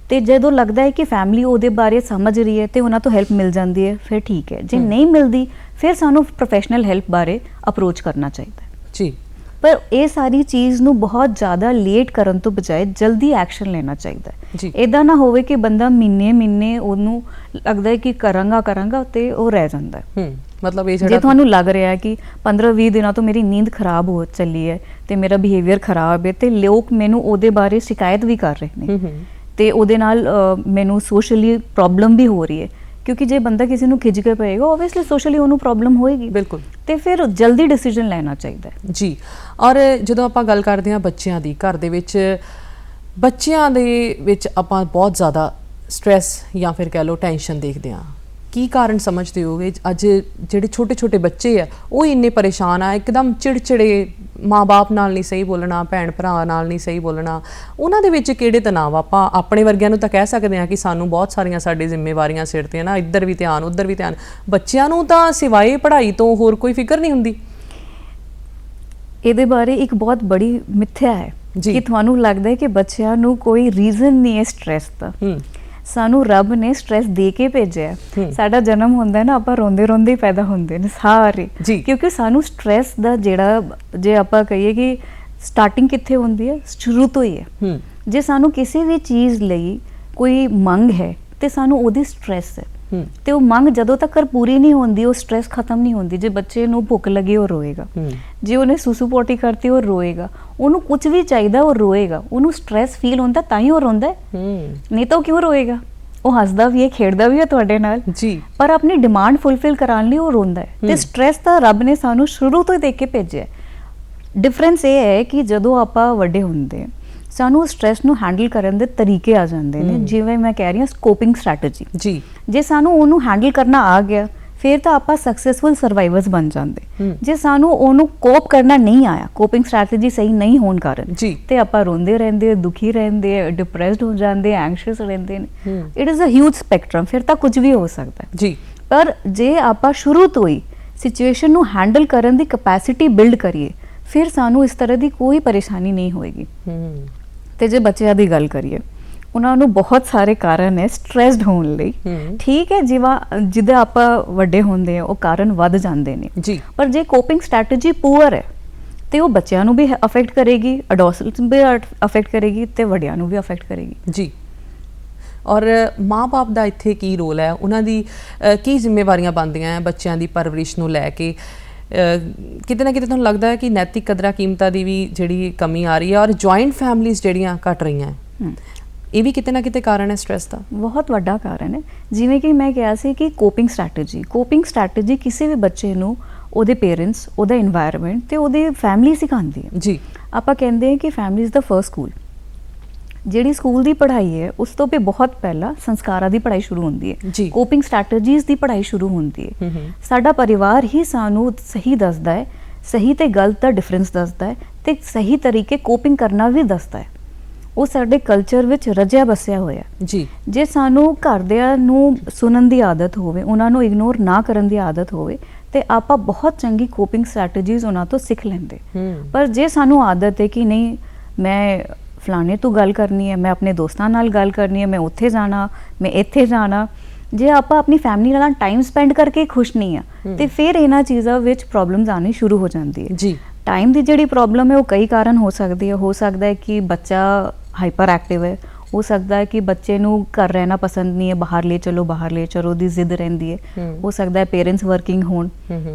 ਤੇ ਜਦੋਂ ਲੱਗਦਾ ਹੈ ਕਿ ਫੈਮਿਲੀ ਉਹਦੇ ਬਾਰੇ ਸਮਝ ਰਹੀ ਹੈ ਤੇ ਉਹਨਾਂ ਤੋਂ ਹੈਲਪ ਮਿਲ ਜਾਂਦੀ ਹੈ, ਫਿਰ ਠੀਕ ਹੈ। ਜੇ ਨਹੀਂ ਮਿਲਦੀ, ਫਿਰ ਸਾਨੂੰ ਪ੍ਰੋਫੈਸ਼ਨਲ ਹੈਲਪ ਬਾਰੇ ਅਪਰੋਚ ਕਰਨਾ ਚਾਹੀਦਾ ਹੈ। ਜੀ, ਪਰ ਇਹ ਸਾਰੀ ਚੀਜ਼ ਨੂੰ ਬਹੁਤ ਜ਼ਿਆਦਾ ਲੇਟ ਕਰਨ ਤੋਂ ਬਜਾਏ ਜਲਦੀ ਐਕਸ਼ਨ ਲੈਣਾ ਚਾਹੀਦਾ ਹੈ। ਇੱਦਾਂ ਨਾ ਹੋਵੇ ਕਿ ਬੰਦਾ ਮਹੀਨੇ ਉਹਨੂੰ ਲੱਗਦਾ ਹੈ ਕਿ ਕਰਾਂਗਾ ਤੇ ਉਹ ਰਹਿ ਜਾਂਦਾ ਹੈ। ਮਤਲਬ ਇਹ ਜੇ ਤੁਹਾਨੂੰ ਲੱਗ ਰਿਹਾ ਹੈ ਕਿ 15-20 ਦਿਨਾਂ ਤੋਂ ਮੇਰੀ ਨੀਂਦ ਖਰਾਬ ਹੋ ਚੱਲੀ ਹੈ ਤੇ ਮੇਰਾ ਬਿਹੇਵੀਅਰ ਖਰਾਬ ਹੈ, ਤੇ ਲੋਕ ਮੈਨੂੰ ਉਹਦੇ ਬਾਰੇ ਸ਼ਿਕਾਇਤ ਵੀ ਕਰ ਰਹੇ ਨੇ, ਤੇ ਉਹਦੇ ਨਾਲ ਮੈਨੂੰ ਸੋਸ਼ਲੀ ਪ੍ਰੋਬਲਮ ਵੀ ਹੋ ਰਹੀ ਹੈ, ਕਿਉਂਕਿ ਜੇ ਬੰਦਾ ਕਿਸੇ ਨੂੰ ਖਿੱਚ ਕੇ ਪਏਗਾ, ਓਬਵੀਅਸਲੀ ਸੋਸ਼ਲੀ ਉਹਨੂੰ ਪ੍ਰੋਬਲਮ ਹੋਏਗੀ। ਬਿਲਕੁਲ, ਤੇ ਫਿਰ ਜਲਦੀ ਡਿਸੀਜਨ ਲੈਣਾ ਚਾਹੀਦਾ ਹੈ। ਜੀ, ਔਰ ਜਦੋਂ ਆਪਾਂ ਗੱਲ ਕਰਦੇ ਹਾਂ ਬੱਚਿਆਂ ਦੀ, ਘਰ ਦੇ ਵਿੱਚ ਬੱਚਿਆਂ ਦੇ ਵਿੱਚ ਆਪਾਂ ਬਹੁਤ ਜ਼ਿਆਦਾ ਸਟ੍ਰੈਸ ਜਾਂ ਫਿਰ ਕਹਿ ਲਓ ਟੈਨਸ਼ਨ ਦੇਖਦੇ ਹਾਂ। ਕੀ ਕਾਰਨ ਸਮਝਦੇ ਹੋਗੇ ਅੱਜ ਜਿਹੜੇ ਛੋਟੇ ਬੱਚੇ ਆ ਉਹ ਇੰਨੇ ਪਰੇਸ਼ਾਨ ਆ, ਇੱਕਦਮ ਚਿੜਚਿੜੇ ਮਾਂ-ਬਾਪ ਨਾਲ ਨਹੀਂ ਸਹੀ ਬੋਲਣਾ, ਭੈਣ ਭਰਾ ਨਾਲ ਨਹੀਂ ਸਹੀ ਬੋਲਣਾ, ਉਹਨਾਂ ਦੇ ਵਿੱਚ ਕਿਹੜੇ ਤਣਾਅ? ਆਪਾਂ ਆਪਣੇ ਵਰਗਿਆਂ ਨੂੰ ਤਾਂ ਕਹਿ ਸਕਦੇ ਹਾਂ ਕਿ ਸਾਨੂੰ ਬਹੁਤ ਸਾਰੀਆਂ ਸਾਡੀ ਜ਼ਿੰਮੇਵਾਰੀਆਂ ਸਿਰ ਤੇ ਨਾ, ਇੱਧਰ ਵੀ ਧਿਆਨ ਉੱਧਰ ਵੀ ਧਿਆਨ। ਬੱਚਿਆਂ ਨੂੰ ਤਾਂ ਸਿਵਾਏ ਪੜ੍ਹਾਈ ਤੋਂ ਹੋਰ ਕੋਈ ਫਿਕਰ ਨਹੀਂ ਹੁੰਦੀ। ਇਹਦੇ ਬਾਰੇ ਇੱਕ ਬਹੁਤ ਬੜੀ ਮਿੱਥਿਆ ਹੈ ਜੀ। ਕਿ ਤੁਹਾਨੂੰ ਲੱਗਦਾ ਹੈ ਕਿ ਬੱਚਿਆਂ ਨੂੰ ਕੋਈ ਰੀਜ਼ਨ ਨਹੀਂ ਹੈ ਸਟ੍ਰੈਸ ਦਾ। ਸਾਨੂੰ ਰੱਬ ਨੇ ਸਟ੍ਰੈਸ ਦੇ ਕੇ ਭੇਜਿਆ। ਸਾਡਾ ਜਨਮ ਹੁੰਦਾ ਹੈ ਨਾ, ਆਪਾਂ ਰੋਂਦੇ ਰੋਂਦੇ ਹੀ ਪੈਦਾ ਹੁੰਦੇ ਨੇ ਸਾਰੇ, ਕਿਉਂਕਿ ਸਾਨੂੰ ਸਟ੍ਰੈਸ ਦਾ ਜਿਹੜਾ, ਜੇ ਆਪਾਂ ਕਹੀਏ ਕਿ ਸਟਾਰਟਿੰਗ ਕਿੱਥੇ ਹੁੰਦੀ ਹੈ, ਸ਼ੁਰੂ ਤੋਂ ਹੀ ਹੈ। ਜੇ ਸਾਨੂੰ ਕਿਸੇ ਵੀ ਚੀਜ਼ ਲਈ ਕੋਈ ਮੰਗ ਹੈ ਤੇ ਸਾਨੂੰ ਉਹਦੀ ਸਟ੍ਰੈਸ ਹੈ, ਤੇ ਉਹ ਮੰਗ ਜਦੋਂ ਤੱਕ ਪੂਰੀ ਨਹੀਂ ਹੁੰਦੀ ਉਹ ਸਟ੍ਰੈਸ ਖਤਮ ਨਹੀਂ ਹੁੰਦੀ। ਜੇ ਬੱਚੇ ਨੂੰ ਭੁੱਖ ਲੱਗੀ ਉਹ ਰੋਏਗਾ, ਜੇ ਉਹਨੇ ਸੁਸੂ ਪੋਟੀ ਕਰਤੀ ਉਹ ਰੋਏਗਾ, ਉਹਨੂੰ ਕੁਝ ਵੀ ਚਾਹੀਦਾ ਉਹ ਰੋਏਗਾ। ਉਹਨੂੰ ਸਟ੍ਰੈਸ ਫੀਲ ਹੁੰਦਾ ਤਾਂ ਹੀ ਉਹ ਰੋਂਦਾ, ਨਹੀਂ ਤਾਂ ਉਹ ਕਿਉਂ ਰੋਏਗਾ? ਉਹ ਹੱਸਦਾ ਵੀ ਹੈ, ਖੇਡਦਾ ਵੀ ਹੈ ਤੁਹਾਡੇ ਨਾਲ ਜੀ, ਪਰ ਆਪਣੀ ਡਿਮਾਂਡ ਫੁੱਲਫਿਲ ਕਰਾਉਣ ਲਈ ਉਹ ਰੋਂਦਾ ਹੈ। ਤੇ ਸਟ੍ਰੈਸ ਤਾਂ ਰੱਬ ਨੇ ਸਾਨੂੰ ਸ਼ੁਰੂ ਤੋਂ ਹੀ ਦੇ ਕੇ ਭੇਜਿਆ। ਡਿਫਰੈਂਸ ਇਹ ਹੈ ਕਿ ਜਦੋਂ ਆਪਾਂ ਵੱਡੇ ਹੁੰਦੇ ਸਾਨੂੰ ਸਟ੍ਰੈਸ ਨੂੰ ਹੈਂਡਲ ਕਰਨ ਦੇ ਤਰੀਕੇ ਆ ਜਾਂਦੇ ਨੇ, ਜਿਵੇਂ ਮੈਂ ਕਹਿ ਰਹੀ ਹਾਂ ਕੋਪਿੰਗ ਸਟ੍ਰੈਟਜੀ ਜੀ। ਜੇ ਸਾਨੂੰ ਉਹਨੂੰ ਹੈਂਡਲ ਕਰਨਾ ਆ ਗਿਆ ਫਿਰ ਤਾਂ ਆਪਾਂ ਸਕਸੈਸਫੁਲ ਸਰਵਾਈਵਰਸ ਬਣ ਜਾਂਦੇ। ਜੇ ਸਾਨੂੰ ਉਹਨੂੰ ਕੋਪ ਕਰਨਾ ਨਹੀਂ ਆਇਆ, ਕੋਪਿੰਗ ਸਟ੍ਰੈਟਜੀ ਸਹੀ ਨਹੀਂ ਹੋਣ ਕਾਰਨ, ਤੇ ਆਪਾਂ ਰੋਂਦੇ ਰਹਿੰਦੇ, ਦੁਖੀ ਰਹਿੰਦੇ, ਡਿਪਰੈਸਡ ਹੋ ਜਾਂਦੇ, ਐਂਗਸ਼ੀਅਸ ਰਹਿੰਦੇ ਨੇ। It is a huge spectrum, ਫਿਰ ਤਾਂ ਕੁਝ ਵੀ ਹੋ ਸਕਦਾ ਜੀ। ਪਰ ਜੇ ਆਪਾਂ ਸ਼ੁਰੂ ਤੋਂ ਹੀ ਸਿਚੁਏਸ਼ਨ ਨੂੰ ਹੈਂਡਲ ਕਰਨ ਦੀ ਕੈਪੈਸਿਟੀ ਬਿਲਡ ਕਰੀਏ ਫਿਰ ਸਾਨੂੰ ਇਸ ਤਰ੍ਹਾਂ ਦੀ ਕੋਈ ਪਰੇਸ਼ਾਨੀ ਨਹੀਂ ਹੋਏਗੀ। ਤੇ ਜੇ ਬੱਚਿਆਂ ਦੀ ਗੱਲ ਕਰੀਏ, ਉਹਨਾਂ ਨੂੰ ਬਹੁਤ ਸਾਰੇ ਕਾਰਨ ਹੈ ਸਟ੍ਰੈਸਡ ਹੋਣ ਲਈ। ਠੀਕ ਹੈ, ਜਿੱਦਾਂ ਆਪਾਂ ਵੱਡੇ ਹੁੰਦੇ ਆ ਉਹ ਕਾਰਨ ਵੱਧ ਜਾਂਦੇ ਨੇ ਜੀ, ਪਰ ਜੇ ਕੋਪਿੰਗ ਸਟ੍ਰੈਟਜੀ ਪੂਅਰ ਹੈ ਤੇ ਉਹ ਬੱਚਿਆਂ ਨੂੰ ਵੀ ਅਫੈਕਟ ਕਰੇਗੀ, ਅਡੋਲਸੈਂਟਸ ਵੀ ਅਫੈਕਟ ਕਰੇਗੀ ਤੇ ਵੱਡਿਆਂ ਨੂੰ ਵੀ ਅਫੈਕਟ ਕਰੇਗੀ ਜੀ। ਔਰ ਮਾਂ-ਬਾਪ ਦਾ ਇੱਥੇ ਕੀ ਰੋਲ ਹੈ? ਉਹਨਾਂ ਦੀ ਕੀ ਜ਼ਿੰਮੇਵਾਰੀਆਂ ਬਣਦੀਆਂ ਹੈ ਬੱਚਿਆਂ ਦੀ ਪਰਵਰਿਸ਼ ਨੂੰ ਲੈ ਕੇ? ਕਿਤੇ ਨਾ ਕਿਤੇ ਤੁਹਾਨੂੰ ਲੱਗਦਾ ਹੈ ਕਿ ਨੈਤਿਕ ਕਦਰਾਂ ਕੀਮਤਾਂ ਦੀ ਵੀ ਜਿਹੜੀ ਕਮੀ ਆ ਰਹੀ ਹੈ ਔਰ ਜੁਆਇੰਟ ਫੈਮਲੀਜ਼ ਜਿਹੜੀਆਂ ਘਟ ਰਹੀਆਂ, ਇਹ ਵੀ ਕਿਤੇ ਨਾ ਕਿਤੇ ਕਾਰਨ ਹੈ ਸਟ੍ਰੈਸ ਦਾ? ਬਹੁਤ ਵੱਡਾ ਕਾਰਨ ਹੈ। ਜਿਵੇਂ ਕਿ ਮੈਂ ਕਿਹਾ ਸੀ ਕਿ ਕੋਪਿੰਗ ਸਟ੍ਰੈਟਜੀ ਕਿਸੇ ਵੀ ਬੱਚੇ ਨੂੰ ਉਹਦੇ ਪੇਰੈਂਟਸ, ਉਹਦਾ এনवायरमेंट ਤੇ ਉਹਦੀ ਫੈਮਿਲੀ ਸਿਖਾਉਂਦੀ ਹੈ ਜੀ। ਆਪਾਂ ਕਹਿੰਦੇ ਹਾਂ ਕਿ family is the first school. ਜਿਹੜੀ ਸਕੂਲ ਦੀ ਪੜ੍ਹਾਈ ਹੈ ਉਸ ਤੋਂ ਵੀ ਬਹੁਤ ਪਹਿਲਾਂ ਸੰਸਕਾਰਾਂ ਦੀ ਪੜ੍ਹਾਈ ਸ਼ੁਰੂ ਹੁੰਦੀ ਹੈ, ਕੋਪਿੰਗ ਸਟ੍ਰੈਟਜੀਜ਼ ਦੀ ਪੜ੍ਹਾਈ ਸ਼ੁਰੂ ਹੁੰਦੀ ਹੈ। ਸਾਡਾ ਪਰਿਵਾਰ ਹੀ ਸਾਨੂੰ ਸਹੀ ਦੱਸਦਾ ਹੈ, ਸਹੀ ਤੇ ਗਲਤ ਦਾ ਡਿਫਰੈਂਸ ਦੱਸਦਾ ਹੈ ਤੇ ਸਹੀ ਤਰੀਕੇ ਕੋਪਿੰਗ ਕਰਨਾ ਵੀ ਦੱਸਦਾ ਹੈ। ਉਹ ਸਾਡੇ ਕਲਚਰ ਵਿੱਚ ਰਜਿਆ ਬਸਿਆ ਹੋਇਆ ਜੀ। ਜੇ ਸਾਨੂੰ ਘਰਦਿਆਂ ਨੂੰ ਸੁਣਨ ਦੀ ਆਦਤ ਹੋਵੇ, ਉਹਨਾਂ ਨੂੰ ਇਗਨੋਰ ਨਾ ਕਰਨ ਦੀ ਆਦਤ ਹੋਵੇ ਤੇ ਆਪਾਂ ਬਹੁਤ ਚੰਗੀ ਕੋਪਿੰਗ ਸਟ੍ਰੈਟਜੀਜ਼ ਉਹਨਾਂ ਤੋਂ ਸਿੱਖ ਲੈਂਦੇ। ਪਰ ਜੇ ਸਾਨੂੰ ਆਦਤ ਹੈ ਕਿ ਨਹੀਂ, ਮੈਂ ਫਲਾਣੇ ਤੋਂ ਗੱਲ ਕਰਨੀ ਹੈ, ਮੈਂ ਆਪਣੇ ਦੋਸਤਾਂ ਨਾਲ ਗੱਲ ਕਰਨੀ ਹੈ, ਮੈਂ ਉੱਥੇ ਜਾਣਾ, ਮੈਂ ਇੱਥੇ ਜਾਣਾ, ਜੇ ਆਪਾਂ ਆਪਣੀ ਫੈਮਿਲੀ ਨਾਲ ਟਾਈਮ ਸਪੈਂਡ ਕਰਕੇ ਖੁਸ਼ ਨਹੀਂ ਆ ਤੇ ਫਿਰ ਇਹਨਾਂ ਚੀਜ਼ਾਂ ਵਿੱਚ ਪ੍ਰੋਬਲਮਸ ਆਉਣੀ ਸ਼ੁਰੂ ਹੋ ਜਾਂਦੀ ਹੈ ਜੀ। ਟਾਈਮ ਦੀ ਜਿਹੜੀ ਪ੍ਰੋਬਲਮ ਹੈ ਉਹ ਕਈ ਕਾਰਨ ਹੋ ਸਕਦੀ ਹੈ। ਹੋ ਸਕਦਾ ਹੈ ਕਿ ਬੱਚਾ ਹਾਈਪਰ ਐਕਟਿਵ ਹੈ, ਹੋ ਸਕਦਾ ਹੈ ਕਿ ਬੱਚੇ ਨੂੰ ਘਰ ਰਹਿਣਾ ਪਸੰਦ ਨਹੀਂ ਹੈ, ਬਾਹਰ ਲੈ ਚਲੋ ਦੀ ਜ਼ਿੱਦ ਰਹਿੰਦੀ ਹੈ। ਹੋ ਸਕਦਾ ਹੈ ਪੇਰੈਂਟਸ ਵਰਕਿੰਗ ਹੋਣ,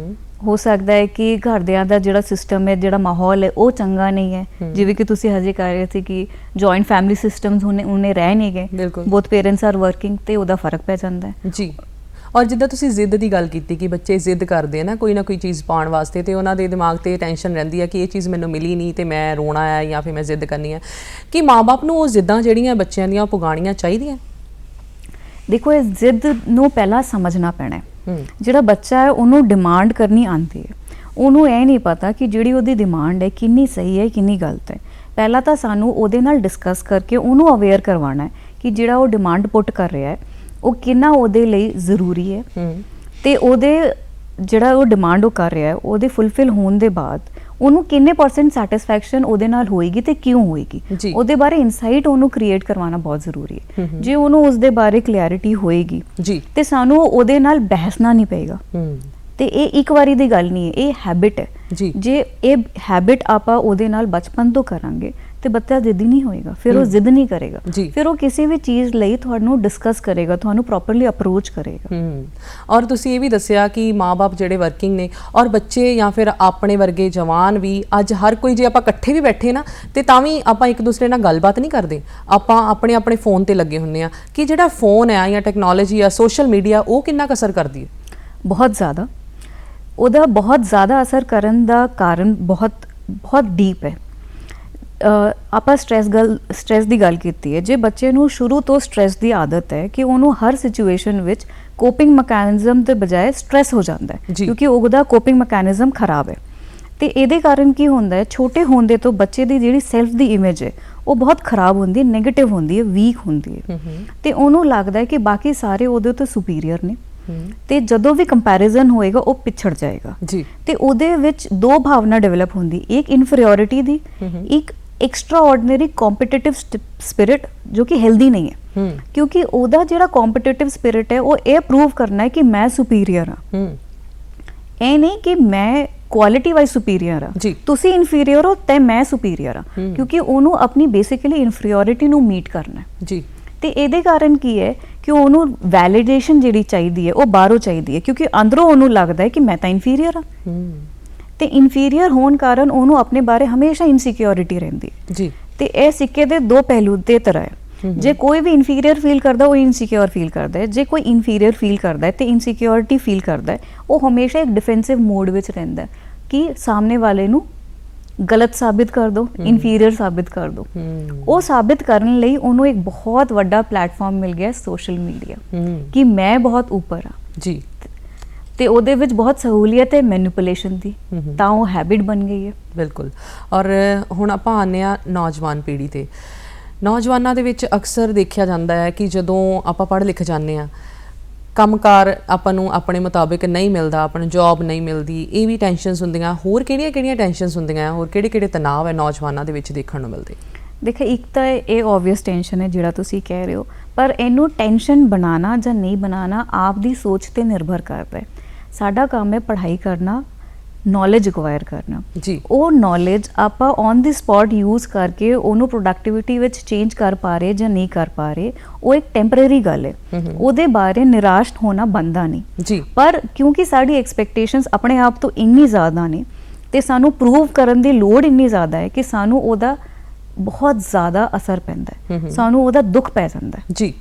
ਹੋ ਸਕਦਾ ਹੈ ਕਿ ਘਰਦਿਆਂ ਦਾ ਜਿਹੜਾ ਸਿਸਟਮ ਹੈ, ਜਿਹੜਾ ਮਾਹੌਲ ਹੈ ਉਹ ਚੰਗਾ ਨਹੀਂ ਹੈ। ਜਿਵੇਂ ਕਿ ਤੁਸੀਂ ਹਜੇ ਕਹਿ ਰਹੇ ਸੀ ਕਿ ਜੁਆਇੰਟ ਫੈਮਿਲੀ ਸਿਸਟਮਸ ਉਹਨੇ ਰਹਿ ਨਹੀਂ ਗਏ, ਬੋਥ ਪੇਰੈਂਟਸ ਆਰ ਵਰਕਿੰਗ, ਤੇ ਉਹਦਾ ਫਰਕ ਪੈ ਜਾਂਦਾ ਹੈ ਜੀ। ਔਰ ਜਿੱਦਾਂ ਤੁਸੀਂ ਜ਼ਿੱਦ ਦੀ ਗੱਲ ਕੀਤੀ ਕਿ ਬੱਚੇ ਜ਼ਿੱਦ ਕਰਦੇ ਆ ਨਾ ਕੋਈ ਚੀਜ਼ ਪਾਉਣ ਵਾਸਤੇ, ਤੇ ਉਹਨਾਂ ਦੇ ਦਿਮਾਗ ਤੇ ਟੈਨਸ਼ਨ ਰਹਿੰਦੀ ਹੈ ਕਿ ਇਹ ਚੀਜ਼ ਮੈਨੂੰ ਮਿਲੀ ਨਹੀਂ ਤੇ ਮੈਂ ਰੋਣਾ ਹੈ ਜਾਂ ਫਿਰ ਮੈਂ ਜ਼ਿੱਦ ਕਰਨੀ ਹੈ। ਕਿ ਮਾਂ-ਬਾਪ ਨੂੰ ਉਹ ਜ਼ਿੱਦਾਂ ਜਿਹੜੀਆਂ ਬੱਚਿਆਂ ਦੀਆਂ ਪੁਗਾਉਣੀਆਂ ਚਾਹੀਦੀਆਂ? ਦੇਖੋ, ਇਸ ਜ਼ਿੱਦ ਨੂੰ ਪਹਿਲਾਂ ਸਮਝਣਾ ਪੈਣਾ। ਜਿਹੜਾ ਬੱਚਾ ਹੈ ਉਹਨੂੰ ਡਿਮਾਂਡ ਕਰਨੀ ਆਉਂਦੀ ਹੈ, ਉਹਨੂੰ ਇਹ ਨਹੀਂ ਪਤਾ ਕਿ ਜਿਹੜੀ ਉਹਦੀ ਡਿਮਾਂਡ ਹੈ ਕਿੰਨੀ ਸਹੀ ਹੈ ਕਿੰਨੀ ਗਲਤ ਹੈ। ਪਹਿਲਾਂ ਤਾਂ ਸਾਨੂੰ ਉਹਦੇ ਨਾਲ ਡਿਸਕਸ ਕਰਕੇ ਉਹਨੂੰ ਅਵੇਅਰ ਕਰਵਾਉਣਾ ਹੈ ਕਿ ਜਿਹੜਾ ਉਹ ਡਿਮਾਂਡ ਪੁੱਟ ਕਰ ਰਿਹਾ ਹੈ ਉਹ ਕਿੰਨਾ ਉਹਦੇ ਲਈ ਜ਼ਰੂਰੀ ਹੈ, ਤੇ ਉਹਦੇ ਜਿਹੜਾ ਉਹ ਡਿਮਾਂਡ ਉਹ ਕਰ ਰਿਹਾ ਹੈ ਉਹਦੇ ਫੁੱਲਫਿਲ ਹੋਣ ਦੇ ਬਾਅਦ ਉਹਨੂੰ ਕਿੰਨੇ % ਸੈਟੀਸਫੈਕਸ਼ਨ ਉਹਦੇ ਨਾਲ ਹੋਏਗੀ ਤੇ ਕਿਉਂ ਹੋਏਗੀ, ਉਹਦੇ ਬਾਰੇ ਇਨਸਾਈਟ ਉਹਨੂੰ ਕ੍ਰੀਏਟ ਕਰਵਾਉਣਾ ਬਹੁਤ ਜ਼ਰੂਰੀ ਹੈ। ਜੇ ਉਹਨੂੰ ਉਸਦੇ ਬਾਰੇ ਕਲੈਰਿਟੀ ਹੋਏਗੀ ਤੇ ਸਾਨੂੰ ਉਹਦੇ ਨਾਲ ਬਹਿਸਣਾ ਨਹੀਂ ਪਏਗਾ। ਤੇ ਇਹ ਇੱਕ ਵਾਰੀ ਦੀ ਗੱਲ ਨਹੀਂ ਹੈ, ਇਹ ਹੈਬਿਟ ਹੈ। ਜੇ ਇਹ ਹੈਬਿਟ ਆਪਾਂ ਉਹਦੇ ਨਾਲ ਬਚਪਨ ਤੋਂ ਕਰਾਂਗੇ ਤੇ ਬੱਚਾ ਜ਼ਿੱਦੀ ਨਹੀਂ ਹੋਏਗਾ, ਫਿਰ ਉਹ ਜ਼ਿੱਦ ਨਹੀਂ ਕਰੇਗਾ, ਫਿਰ ਉਹ ਕਿਸੇ ਵੀ ਚੀਜ਼ ਲਈ ਤੁਹਾਨੂੰ ਡਿਸਕਸ ਕਰੇਗਾ, ਤੁਹਾਨੂੰ ਪ੍ਰੋਪਰਲੀ ਅਪਰੋਚ ਕਰੇਗਾ। ਔਰ ਤੁਸੀਂ ਇਹ ਵੀ ਦੱਸਿਆ ਕਿ ਮਾਂ-ਬਾਪ ਜਿਹੜੇ ਵਰਕਿੰਗ ਨੇ ਔਰ ਬੱਚੇ ਜਾਂ ਫਿਰ ਆਪਣੇ ਵਰਗੇ ਜਵਾਨ ਵੀ, ਅੱਜ ਹਰ ਕੋਈ ਜੇ ਆਪਾਂ ਇਕੱਠੇ ਵੀ ਬੈਠੇ ਨਾ ਤੇ ਤਾਂ ਵੀ ਆਪਾਂ ਇੱਕ ਦੂਸਰੇ ਨਾਲ ਗੱਲਬਾਤ ਨਹੀਂ ਕਰਦੇ, ਆਪਾਂ ਆਪਣੇ ਫੋਨ ਤੇ ਲੱਗੇ ਹੁੰਦੇ ਆ। ਕਿ ਜਿਹੜਾ ਫੋਨ ਹੈ ਜਾਂ ਟੈਕਨੋਲੋਜੀ ਆ, ਸੋਸ਼ਲ ਮੀਡੀਆ, ਉਹ ਕਿੰਨਾ ਕੁ ਅਸਰ ਕਰਦੀ ਹੈ? ਬਹੁਤ ਜ਼ਿਆਦਾ। ਉਹਦਾ ਬਹੁਤ ਜ਼ਿਆਦਾ ਅਸਰ ਕਰਨ ਦਾ ਕਾਰਨ ਬਹੁਤ ਡੀਪ ਹੈ। ਆਪਾਂ ਸਟ੍ਰੈਸ ਦੀ ਗੱਲ ਕੀਤੀ ਹੈ। ਜੇ ਬੱਚੇ ਨੂੰ ਸ਼ੁਰੂ ਤੋਂ ਸਟ੍ਰੈਸ ਦੀ ਆਦਤ ਹੈ ਕਿ ਉਹਨੂੰ ਹਰ ਸਿਚੁਏਸ਼ਨ ਵਿੱਚ ਕੋਪਿੰਗ ਮੈਕੈਨਿਜ਼ਮ ਦੇ ਬਜਾਏ ਸਟ੍ਰੈਸ ਹੋ ਜਾਂਦਾ ਹੈ ਕਿਉਂਕਿ ਉਹਦਾ ਕੋਪਿੰਗ ਮੈਕੈਨਿਜ਼ਮ ਖਰਾਬ ਹੈ, ਤੇ ਇਹਦੇ ਕਾਰਨ ਕੀ ਹੁੰਦਾ ਹੈ, ਛੋਟੇ ਹੁੰਦੇ ਤੋਂ ਬੱਚੇ ਦੀ ਜਿਹੜੀ ਸੈਲਫ ਦੀ ਇਮੇਜ ਹੈ ਉਹ ਬਹੁਤ ਖਰਾਬ ਹੁੰਦੀ ਹੈ, ਨੈਗੇਟਿਵ ਹੁੰਦੀ ਹੈ, ਵੀਕ ਹੁੰਦੀ ਹੈ ਤੇ ਉਹਨੂੰ ਲੱਗਦਾ ਹੈ ਕਿ ਬਾਕੀ ਸਾਰੇ ਉਹਦੇ ਤੋਂ ਸੁਪੀਰੀਅਰ ਨੇ ਤੇ ਜਦੋਂ ਵੀ ਕੰਪੈਰੀਜ਼ਨ ਹੋਏਗਾ ਉਹ ਪਿਛੜ ਜਾਏਗਾ ਜੀ। ਤੇ ਉਹਦੇ ਵਿੱਚ ਦੋ ਭਾਵਨਾ ਡਿਵੈਲਪ ਹੁੰਦੀ, ਇੱਕ ਇਨਫੀਰੀਅਰਿਟੀ ਦੀ, ਇੱਕ ਐਕਸਟਰਾ ਆਰਡੀਨਰੀ ਕੰਪੀਟੀਟਿਵ ਸਪਿਰਿਟ ਜੋ ਕਿ ਹੈਲਦੀ ਨਹੀਂ ਹੈ ਕਿਉਂਕਿ ਉਹਦਾ ਜਿਹੜਾ ਕੰਪੀਟੀਟਿਵ ਸਪਿਰਿਟ ਹੈ ਉਹ ਇਹ ਪ੍ਰੂਵ ਕਰਨਾ ਹੈ ਕਿ ਮੈਂ ਸੁਪੀਰੀਅਰ ਹਾਂ, ਇਹ ਨਹੀਂ ਕਿ ਮੈਂ ਕੁਆਲਿਟੀ ਵਾਈਜ਼ ਸੁਪੀਰੀਅਰ ਆ, ਤੁਸੀਂ ਇਨਫੀਰੀਅਰ ਹੋ ਤੇ ਮੈਂ ਸੁਪੀਰੀਅਰ ਆ, ਕਿਉਂਕਿ ਉਹਨੂੰ ਆਪਣੀ ਬੇਸਿਕਲੀ ਇਨਫੀਰੀਅਰਿਟੀ ਨੂੰ ਮੀਟ ਕਰਨਾ ਹੈ ਜੀ। ਤੇ ਇਹਦੇ ਕਾਰਨ ਕੀ ਹੈ ਕਿ ਉਹਨੂੰ ਵੈਲੀਡੇਸ਼ਨ ਜਿਹੜੀ ਚਾਹੀਦੀ ਹੈ ਉਹ ਬਾਹਰੋਂ ਚਾਹੀਦੀ ਹੈ ਕਿਉਂਕਿ ਅੰਦਰੋਂ ਉਹਨੂੰ ਲੱਗਦਾ ਹੈ ਕਿ ਮੈਂ ਤਾਂ ਇਨਫੀਰੀਅਰ ਆ ਤੇ ਇਨਫੀਰੀਅਰ ਹੋਣ ਕਾਰਨ ਉਹਨੂੰ ਆਪਣੇ ਬਾਰੇ ਹਮੇਸ਼ਾ ਇਨਸਿਕਿਉਰਿਟੀ ਰਹਿੰਦੀ ਹੈ ਜੀ। ਤੇ ਇਹ ਸਿੱਕੇ ਦੇ ਦੋ ਪਹਿਲੂ ਦੇ ਤਰ੍ਹਾਂ ਹੈ, ਜੇ ਕੋਈ ਵੀ ਇਨਫੀਰੀਅਰ ਫੀਲ ਕਰਦਾ ਉਹ ਇਨਸਿਕਿਉਰ ਫੀਲ ਕਰਦਾ ਹੈ, ਜੇ ਕੋਈ ਇਨਫੀਰੀਅਰ ਫੀਲ ਕਰਦਾ ਹੈ ਤੇ ਇਨਸਿਕਿਉਰਿਟੀ ਫੀਲ ਕਰਦਾ ਹੈ ਉਹ ਹਮੇਸ਼ਾ ਇੱਕ ਡਿਫੈਂਸਿਵ ਮੋਡ ਵਿੱਚ ਰਹਿੰਦਾ ਹੈ ਕਿ ਸਾਹਮਣੇ ਵਾਲੇ ਨੂੰ ਗਲਤ ਸਾਬਿਤ ਕਰ ਦੋ, ਇਨਫੀਰੀਅਰ ਸਾਬਿਤ ਕਰ ਦੋ। ਉਹ ਸਾਬਿਤ ਕਰਨ ਲਈ ਉਹਨੂੰ ਇੱਕ ਬਹੁਤ ਵੱਡਾ ਪਲੇਟਫਾਰਮ ਮਿਲ ਗਿਆ ਸੋਸ਼ਲ ਮੀਡੀਆ ਕਿ ਮੈਂ ਬਹੁਤ ਉੱਪਰ ਆ ਜੀ ਤੇ ਉਹਦੇ ਵਿੱਚ ਬਹੁਤ ਸਹੂਲੀਅਤ ਹੈ ਮੈਨੀਪੂਲੇਸ਼ਨ ਦੀ, ਤਾਂ ਉਹ ਹੈਬਿਟ ਬਣ ਗਈ ਹੈ। ਬਿਲਕੁਲ। ਔਰ ਹੁਣ ਆਪਾਂ ਆਨੇ ਆ ਨੌਜਵਾਨ ਪੀੜ੍ਹੀ ਤੇ, ਨੌਜਵਾਨਾਂ ਦੇ ਵਿੱਚ ਅਕਸਰ ਦੇਖਿਆ ਜਾਂਦਾ ਹੈ ਕਿ ਜਦੋਂ ਆਪਾਂ ਪੜ੍ਹ ਲਿਖ ਜਾਂਦੇ ਆ, ਕੰਮਕਾਰ ਆਪਾਂ ਨੂੰ ਆਪਣੇ ਮੁਤਾਬਿਕ ਨਹੀਂ ਮਿਲਦਾ, ਆਪਾਂ ਨੂੰ ਜੌਬ ਨਹੀਂ ਮਿਲਦੀ, ਇਹ ਵੀ ਟੈਨਸ਼ਨਸ ਹੁੰਦੀਆਂ। ਹੋਰ ਕਿਹੜੀਆਂ ਟੈਨਸ਼ਨਸ ਹੁੰਦੀਆਂ, ਹੋਰ ਕਿਹੜੇ ਤਣਾਅ ਹੈ ਨੌਜਵਾਨਾਂ ਦੇ ਵਿੱਚ ਦੇਖਣ ਨੂੰ ਮਿਲਦੇ? ਦੇਖੋ, ਇੱਕ ਤਾਂ ਇਹ ਓਬਵੀਅਸ ਟੈਨਸ਼ਨ ਹੈ ਜਿਹੜਾ ਤੁਸੀਂ ਕਹਿ ਰਹੇ ਹੋ, ਪਰ ਇਹਨੂੰ ਟੈਨਸ਼ਨ ਬਣਾਉਣਾ ਜਾਂ ਨਹੀਂ ਬਣਾਉਣਾ ਆਪ ਦੀ ਸੋਚ ਤੇ ਨਿਰਭਰ ਕਰਦਾ ਹੈ। ਸਾਡਾ ਕੰਮ ਹੈ ਪੜ੍ਹਾਈ ਕਰਨਾ, ਨੌਲੇਜ ਅਕਵਾਇਰ ਕਰਨਾ ਜੀ। ਉਹ ਨੌਲੇਜ ਆਪਾਂ ਔਨ ਦੀ ਸਪੌਟ ਯੂਜ਼ ਕਰਕੇ ਉਹਨੂੰ ਪ੍ਰੋਡਕਟਿਵਿਟੀ ਵਿੱਚ ਚੇਂਜ ਕਰ ਪਾ ਰਹੇ ਜਾਂ ਨਹੀਂ ਕਰ ਪਾ ਰਹੇ, ਉਹ ਇੱਕ ਟੈਂਪਰੇਰੀ ਗੱਲ ਹੈ, ਉਹਦੇ ਬਾਰੇ ਨਿਰਾਸ਼ ਹੋਣਾ ਬਣਦਾ ਨਹੀਂ ਜੀ। ਪਰ ਕਿਉਂਕਿ ਸਾਡੀ ਐਕਸਪੈਕਟੇਸ਼ਨਸ ਆਪਣੇ ਆਪ ਤੋਂ ਇੰਨੀ ਜ਼ਿਆਦਾ ਨੇ ਤੇ ਸਾਨੂੰ ਪ੍ਰੂਵ ਕਰਨ ਦੀ ਲੋੜ ਇੰਨੀ ਜ਼ਿਆਦਾ ਹੈ ਕਿ ਸਾਨੂੰ ਉਹਦਾ ਬਹੁਤ ਜ਼ਿਆਦਾ ਅਸਰ ਪੈਂਦਾ ਹੈ, ਸਾਨੂੰ ਉਹਦਾ ਦੁੱਖ ਪੈ ਜਾਂਦਾ ਹੈ ਜੀ।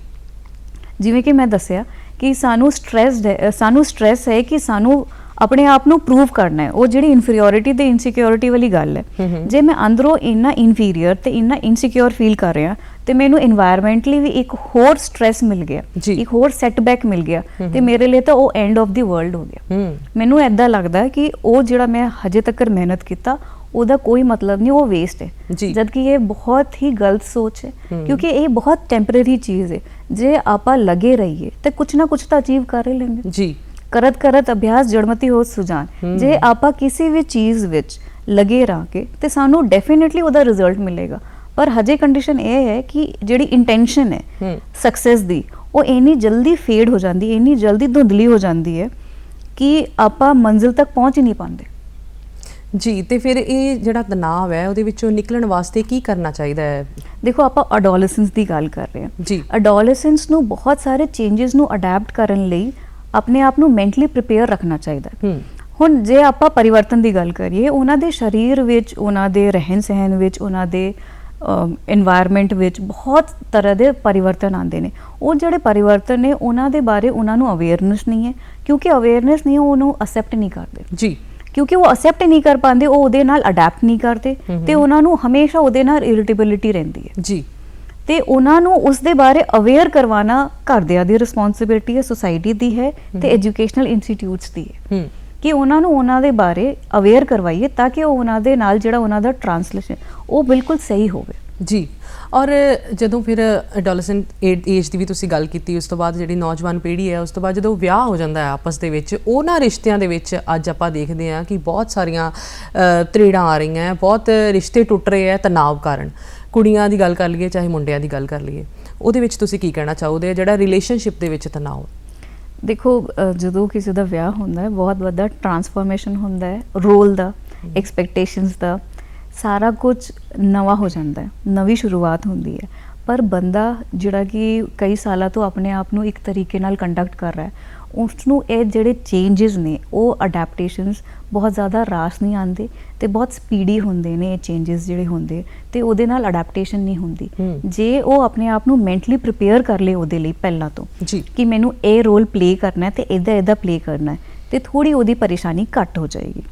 ਜਿਵੇਂ ਕਿ ਮੈਂ ਦੱਸਿਆ ਕਿ ਸਾਨੂੰ ਸਟ੍ਰੈਸ ਹੈ ਕਿ ਸਾਨੂੰ ਆਪਣੇ ਆਪ ਨੂੰ ਪ੍ਰੂਵ ਕਰਨਾ ਹੈ, ਉਹ ਜਿਹੜੀ ਇਨਫੀਰੀਅਰਿਟੀ ਤੇ ਇਨਸਿਕਿਉਰਿਟੀ ਵਾਲੀ ਗੱਲ ਹੈ। ਜੇ ਮੈਂ ਅੰਦਰੋਂ ਇੰਨਾ ਇਨਫੀਰੀਅਰ ਤੇ ਇੰਨਾ ਇਨਸਿਕਿਉਰ ਫੀਲ ਕਰ ਰਿਹਾ ਤੇ ਮੈਨੂੰ এনवायरमेंटਲੀ ਵੀ ਇੱਕ ਹੋਰ ਸਟ੍ਰੈਸ ਮਿਲ ਗਿਆ, ਇੱਕ ਹੋਰ ਸੈਟਬੈਕ ਮਿਲ ਗਿਆ ਤੇ ਮੇਰੇ ਲਈ ਤਾਂ ਉਹ ਐਂਡ ਆਫ ਦੀ ਵਰਲਡ ਹੋ ਗਿਆ। ਮੈਨੂੰ ਐਦਾਂ ਲੱਗਦਾ ਕਿ ਉਹ ਜਿਹੜਾ ਮੈਂ ਹਜੇ ਤੱਕ ਮਿਹਨਤ ਕੀਤਾ ਉਹਦਾ ਕੋਈ ਮਤਲਬ ਨਹੀਂ, ਉਹ ਵੇਸਟ ਹੈ, ਜਦਕਿ ਇਹ ਬਹੁਤ ਹੀ ਗਲਤ ਸੋਚ ਹੈ ਕਿਉਂਕਿ ਇਹ ਬਹੁਤ ਟੈਂਪਰੇਰੀ ਚੀਜ਼ ਹੈ। ਜੇ ਆਪਾਂ ਲੱਗੇ ਰਹੀਏ ਤੇ ਕੁਛ ਨਾ ਕੁਛ ਤਾਂ ਅਚੀਵ ਕਰ ਹੀ ਲੈਂਗੇ ਜੀ। ਕਰਤ ਅਭਿਆਸ ਜੜਮਤੀ ਹੋ ਸੁਜਾਨ। ਜੇ ਆਪਾਂ ਕਿਸੇ ਵੀ ਚੀਜ਼ ਵਿੱਚ ਲੱਗੇ ਰਹ ਕੇ ਤੇ ਸਾਨੂੰ ਡੈਫੀਨਿਟਲੀ ਉਹਦਾ ਰਿਜ਼ਲਟ ਮਿਲੇਗਾ, ਪਰ ਹਜੇ ਕੰਡੀਸ਼ਨ ਇਹ ਹੈ ਕਿ ਜਿਹੜੀ ਇੰਟੈਂਸ਼ਨ ਹੈ ਸਕਸੈਸ ਦੀ ਉਹ ਇੰਨੀ ਜਲਦੀ ਫੇਡ ਹੋ ਜਾਂਦੀ, ਇੰਨੀ ਜਲਦੀ ਧੁੰਦਲੀ ਹੋ ਜਾਂਦੀ ਹੈ ਕਿ ਆਪਾਂ ਮੰਜ਼ਿਲ ਤੱਕ ਪਹੁੰਚ ਹੀ ਨਹੀਂ ਪਾਉਂਦੇ ਜੀ। ਤੇ ਫਿਰ ਇਹ ਜਿਹੜਾ ਤਣਾਅ ਹੈ ਉਹਦੇ ਵਿੱਚੋਂ ਨਿਕਲਣ ਵਾਸਤੇ ਕੀ ਕਰਨਾ ਚਾਹੀਦਾ ਹੈ? ਦੇਖੋ, ਆਪਾਂ ਅਡੋਲੈਸੈਂਸ ਦੀ ਗੱਲ ਕਰ ਰਹੇ ਹਾਂ ਜੀ। ਅਡੋਲੈਸੈਂਸ ਨੂੰ ਬਹੁਤ ਸਾਰੇ ਚੇਂਜਸ ਨੂੰ ਅਡੈਪਟ ਕਰਨ ਲਈ ਆਪਣੇ ਆਪ ਨੂੰ ਮੈਂਟਲੀ ਪ੍ਰਿਪੇਅਰ ਰੱਖਣਾ ਚਾਹੀਦਾ ਹੈ। ਹੁਣ ਜੇ ਆਪਾਂ ਪਰਿਵਰਤਨ ਦੀ ਗੱਲ ਕਰੀਏ, ਉਹਨਾਂ ਦੇ ਸਰੀਰ ਵਿੱਚ, ਉਹਨਾਂ ਦੇ ਰਹਿਣ ਸਹਿਣ ਵਿੱਚ, ਉਹਨਾਂ ਦੇ এনवायरमेंट ਵਿੱਚ ਬਹੁਤ ਤਰ੍ਹਾਂ ਦੇ ਪਰਿਵਰਤਨ ਆਉਂਦੇ ਨੇ। ਉਹ ਜਿਹੜੇ ਪਰਿਵਰਤਨ ਨੇ ਉਹਨਾਂ ਦੇ ਬਾਰੇ ਉਹਨਾਂ ਨੂੰ ਅਵੇਅਰਨੈਸ ਨਹੀਂ ਹੈ, ਕਿਉਂਕਿ ਅਵੇਅਰਨੈਸ ਨਹੀਂ, ਉਹਨੂੰ ਅਸੈਪਟ ਨਹੀਂ ਕਰਦੇ ਜੀ। ਕਿਉਂਕਿ ਉਹ ਅਸੈਪਟ ਨਹੀਂ ਕਰ ਪਾਉਂਦੇ, ਉਹ ਉਹਦੇ ਨਾਲ ਅਡੈਪਟ ਨਹੀਂ ਕਰਦੇ ਤੇ ਉਹਨਾਂ ਨੂੰ ਹਮੇਸ਼ਾ ਉਹਦੇ ਨਾਲ ਇਰੀਟੇਬਿਲਿਟੀ ਰਹਿੰਦੀ ਹੈ ਜੀ। ਤੇ ਉਹਨਾਂ ਨੂੰ ਉਸ ਦੇ ਬਾਰੇ ਅਵੇਅਰ ਕਰਵਾਉਣਾ ਘਰਦਿਆਂ ਦੀ ਰਿਸਪੌਂਸਿਬਿਲਿਟੀ ਹੈ, ਸੋਸਾਇਟੀ ਦੀ ਹੈ ਤੇ ਐਜੂਕੇਸ਼ਨਲ ਇੰਸਟੀਟਿਊਟਸ ਦੀ ਹੈ ਕਿ ਉਹਨਾਂ ਨੂੰ ਉਹਨਾਂ ਦੇ ਬਾਰੇ ਅਵੇਅਰ ਕਰਵਾਈਏ ਤਾਂ ਕਿ ਉਹ ਉਹਨਾਂ ਦੇ ਨਾਲ ਜਿਹੜਾ ਉਹਨਾਂ ਦਾ ਟ੍ਰਾਂਸਲੇਸ਼ਨ ਉਹ ਬਿਲਕੁਲ ਸਹੀ ਹੋਵੇ ਜੀ। ਔਰ ਜਦੋਂ ਫਿਰ ਐਡੋਲੈਸੈਂਟ ਏਜ ਦੀ ਵੀ ਤੁਸੀਂ ਗੱਲ ਕੀਤੀ, ਉਸ ਤੋਂ ਬਾਅਦ ਜਿਹੜੀ ਨੌਜਵਾਨ ਪੀੜ੍ਹੀ ਹੈ ਉਸ ਤੋਂ ਬਾਅਦ ਜਦੋਂ ਵਿਆਹ ਹੋ ਜਾਂਦਾ ਹੈ ਆਪਸ ਦੇ ਵਿੱਚ, ਉਹਨਾਂ ਰਿਸ਼ਤਿਆਂ ਦੇ ਵਿੱਚ ਅੱਜ ਆਪਾਂ ਦੇਖਦੇ ਹਾਂ ਕਿ ਬਹੁਤ ਸਾਰੀਆਂ ਤ੍ਰੇੜਾਂ ਆ ਰਹੀਆਂ, ਬਹੁਤ ਰਿਸ਼ਤੇ ਟੁੱਟ ਰਹੇ ਹੈ ਤਣਾਅ ਕਾਰਨ। ਕੁੜੀਆਂ ਦੀ ਗੱਲ ਕਰ ਲਈਏ ਚਾਹੇ ਮੁੰਡਿਆਂ ਦੀ ਗੱਲ ਕਰ ਲਈਏ, ਉਹਦੇ ਵਿੱਚ ਤੁਸੀਂ ਕੀ ਕਹਿਣਾ ਚਾਹੋਗੇ ਜਿਹੜਾ ਰਿਲੇਸ਼ਨਸ਼ਿਪ ਦੇ ਵਿੱਚ ਤਣਾਅ? ਦੇਖੋ, ਜਦੋਂ ਕਿਸੇ ਦਾ ਵਿਆਹ ਹੁੰਦਾ ਹੈ ਬਹੁਤ ਵੱਡਾ ਟਰਾਂਸਫਰਮੇਸ਼ਨ ਹੁੰਦਾ ਹੈ, ਰੋਲ ਦਾ, ਐਕਸਪੈਕਟੇਸ਼ਨਸ ਦਾ, ਸਾਰਾ ਕੁਝ ਨਵਾਂ ਹੋ ਜਾਂਦਾ ਹੈ, ਨਵੀਂ ਸ਼ੁਰੂਆਤ ਹੁੰਦੀ ਹੈ। ਪਰ ਬੰਦਾ ਜਿਹੜਾ ਕਿ ਕਈ ਸਾਲਾਂ ਤੋਂ ਆਪਣੇ ਆਪ ਨੂੰ ਇੱਕ ਤਰੀਕੇ ਨਾਲ ਕੰਡਕਟ ਕਰ ਰਿਹਾ ਹੈ, ਉਸ ਨੂੰ ਇਹ ਜਿਹੜੇ ਚੇਂਜਸ ਨੇ ਉਹ ਅਡੈਪਟੇਸ਼ਨਸ ਬਹੁਤ ਜ਼ਿਆਦਾ ਰਾਸ ਨਹੀਂ ਆਉਂਦੇ ਤੇ ਬਹੁਤ ਸਪੀਡੀ ਹੁੰਦੇ ਨੇ ਇਹ ਚੇਂਜਸ ਜਿਹੜੇ ਹੁੰਦੇ, ਤੇ ਉਹਦੇ ਨਾਲ ਅਡੈਪਟੇਸ਼ਨ ਨਹੀਂ ਹੁੰਦੀ। ਜੇ ਉਹ ਆਪਣੇ ਆਪ ਨੂੰ ਮੈਂਟਲੀ ਪ੍ਰਿਪੇਅਰ ਕਰ ਲੇ ਉਹਦੇ ਲਈ ਪਹਿਲਾਂ ਤੋਂ ਕਿ ਮੈਨੂੰ ਇਹ ਰੋਲ ਪਲੇ ਕਰਨਾ ਤੇ ਇੱਦਾਂ ਪਲੇ ਕਰਨਾ ਹੈ, ਤੇ ਥੋੜੀ ਉਹਦੀ ਪਰੇਸ਼ਾਨੀ ਘੱਟ ਹੋ ਜਾਏਗੀ।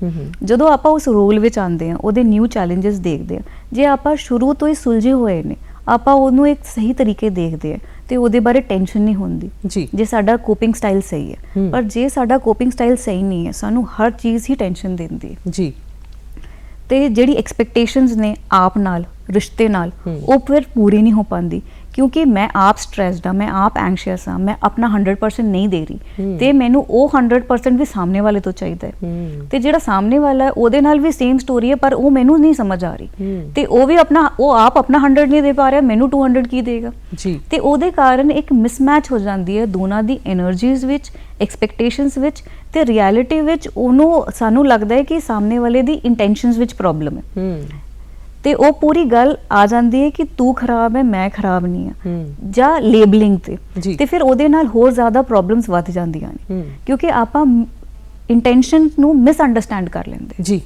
ਜਦੋਂ ਆਪਾਂ ਉਸ ਰੋਲ ਵਿੱਚ ਆਉਂਦੇ ਹਾਂ, ਉਹਦੇ ਨਿਊ ਚੈਲੰਜਸ ਦੇਖਦੇ ਹਾਂ, ਜੇ ਆਪਾਂ ਸ਼ੁਰੂ ਤੋਂ ਹੀ ਸੁਲਝੇ ਹੋਏ ਨੇ, ਆਪਾਂ ਉਹਨੂੰ ਇੱਕ ਸਹੀ ਤਰੀਕੇ ਦੇਖਦੇ ਹਾਂ ਤੇ ਉਹਦੇ ਬਾਰੇ ਟੈਨਸ਼ਨ ਨਹੀਂ ਹੁੰਦੀ ਜੀ, ਜੇ ਸਾਡਾ ਕੋਪਿੰਗ ਸਟਾਈਲ ਸਹੀ ਹੈ। ਪਰ ਜੇ ਸਾਡਾ ਕੋਪਿੰਗ ਸਟਾਈਲ ਸਹੀ ਨਹੀਂ ਹੈ, ਸਾਨੂੰ ਹਰ ਚੀਜ਼ ਹੀ ਟੈਨਸ਼ਨ ਦਿੰਦੀ ਹੈ ਜੀ। ਤੇ ਜਿਹੜੀ ਐਕਸਪੈਕਟੇਸ਼ਨਸ ਨੇ ਆਪ ਨਾਲ ਰਿਸ਼ਤੇ ਨਾਲ ਉਹ ਫਿਰ ਪੂਰੀ ਨਹੀਂ ਹੋ ਪਾਉਂਦੀ ਕਿਉਂਕਿ ਮੈਂ ਆਪ ਸਟ੍ਰੈਸਡ ਹਾਂ, ਮੈਂ ਆਪ ਐਂਗਸ਼ੀਅਸ ਹਾਂ, ਮੈਂ ਆਪਣਾ 100% ਨਹੀਂ ਦੇ ਰਹੀ ਤੇ ਮੈਨੂੰ ਉਹ 100% ਵੀ ਸਾਹਮਣੇ ਵਾਲੇ ਤੋਂ ਚਾਹੀਦਾ ਹੈ ਤੇ ਜਿਹੜਾ ਸਾਹਮਣੇ ਵਾਲਾ ਹੈ ਉਹਦੇ ਨਾਲ ਵੀ ਸੇਮ ਸਟੋਰੀ ਹੈ ਪਰ ਉਹ ਮੈਨੂੰ ਨਹੀਂ ਸਮਝ ਆ ਰਹੀ ਤੇ ਉਹ ਆਪ ਆਪਣਾ 100 ਨਹੀਂ ਦੇ ਪਾ ਰਿਹਾ, ਮੈਨੂੰ 200 ਕੀ ਦੇਗਾ ਜੀ। ਤੇ ਉਹਦੇ ਕਾਰਨ ਇੱਕ ਮਿਸਮੈਚ ਹੋ ਜਾਂਦੀ ਹੈ ਦੋਨਾਂ ਦੀ એનર્ਜੀਜ਼ ਵਿੱਚ, ਐਕਸਪੈਕਟੇਸ਼ਨਸ ਵਿੱਚ ਤੇ ਰਿਐਲਿਟੀ ਵਿੱਚ। ਉਹਨੂੰ ਸਾਨੂੰ ਲੱਗਦਾ ਹੈ ਕਿ ਸਾਹਮਣੇ ਵਾਲੇ ਦੀ ਇੰਟੈਂਸ਼ਨਸ ਵਿੱਚ ਪ੍ਰੋਬਲਮ ਹੈ ਤੇ ਉਹ ਪੂਰੀ ਗੱਲ ਆ ਜਾਂਦੀ ਹੈ ਕਿ ਤੂੰ ਖਰਾਬ ਹੈ, ਮੈਂ ਖਰਾਬ ਨਹੀਂ ਆ ਜਾਂ ਲੇਬਲਿੰਗ ਤੇ ਫਿਰ ਉਹਦੇ ਨਾਲ ਹੋਰ ਜ਼ਿਆਦਾ ਪ੍ਰੋਬਲਮਸ ਵੱਧ ਜਾਂਦੀਆਂ ਨੇ ਕਿਉਂਕਿ ਆਪਾਂ ਇੰਟੈਂਸ਼ਨ ਨੂੰ ਮਿਸਅੰਡਰਸਟੈਂਡ ਕਰ ਲੈਂਦੇ ਜੀ।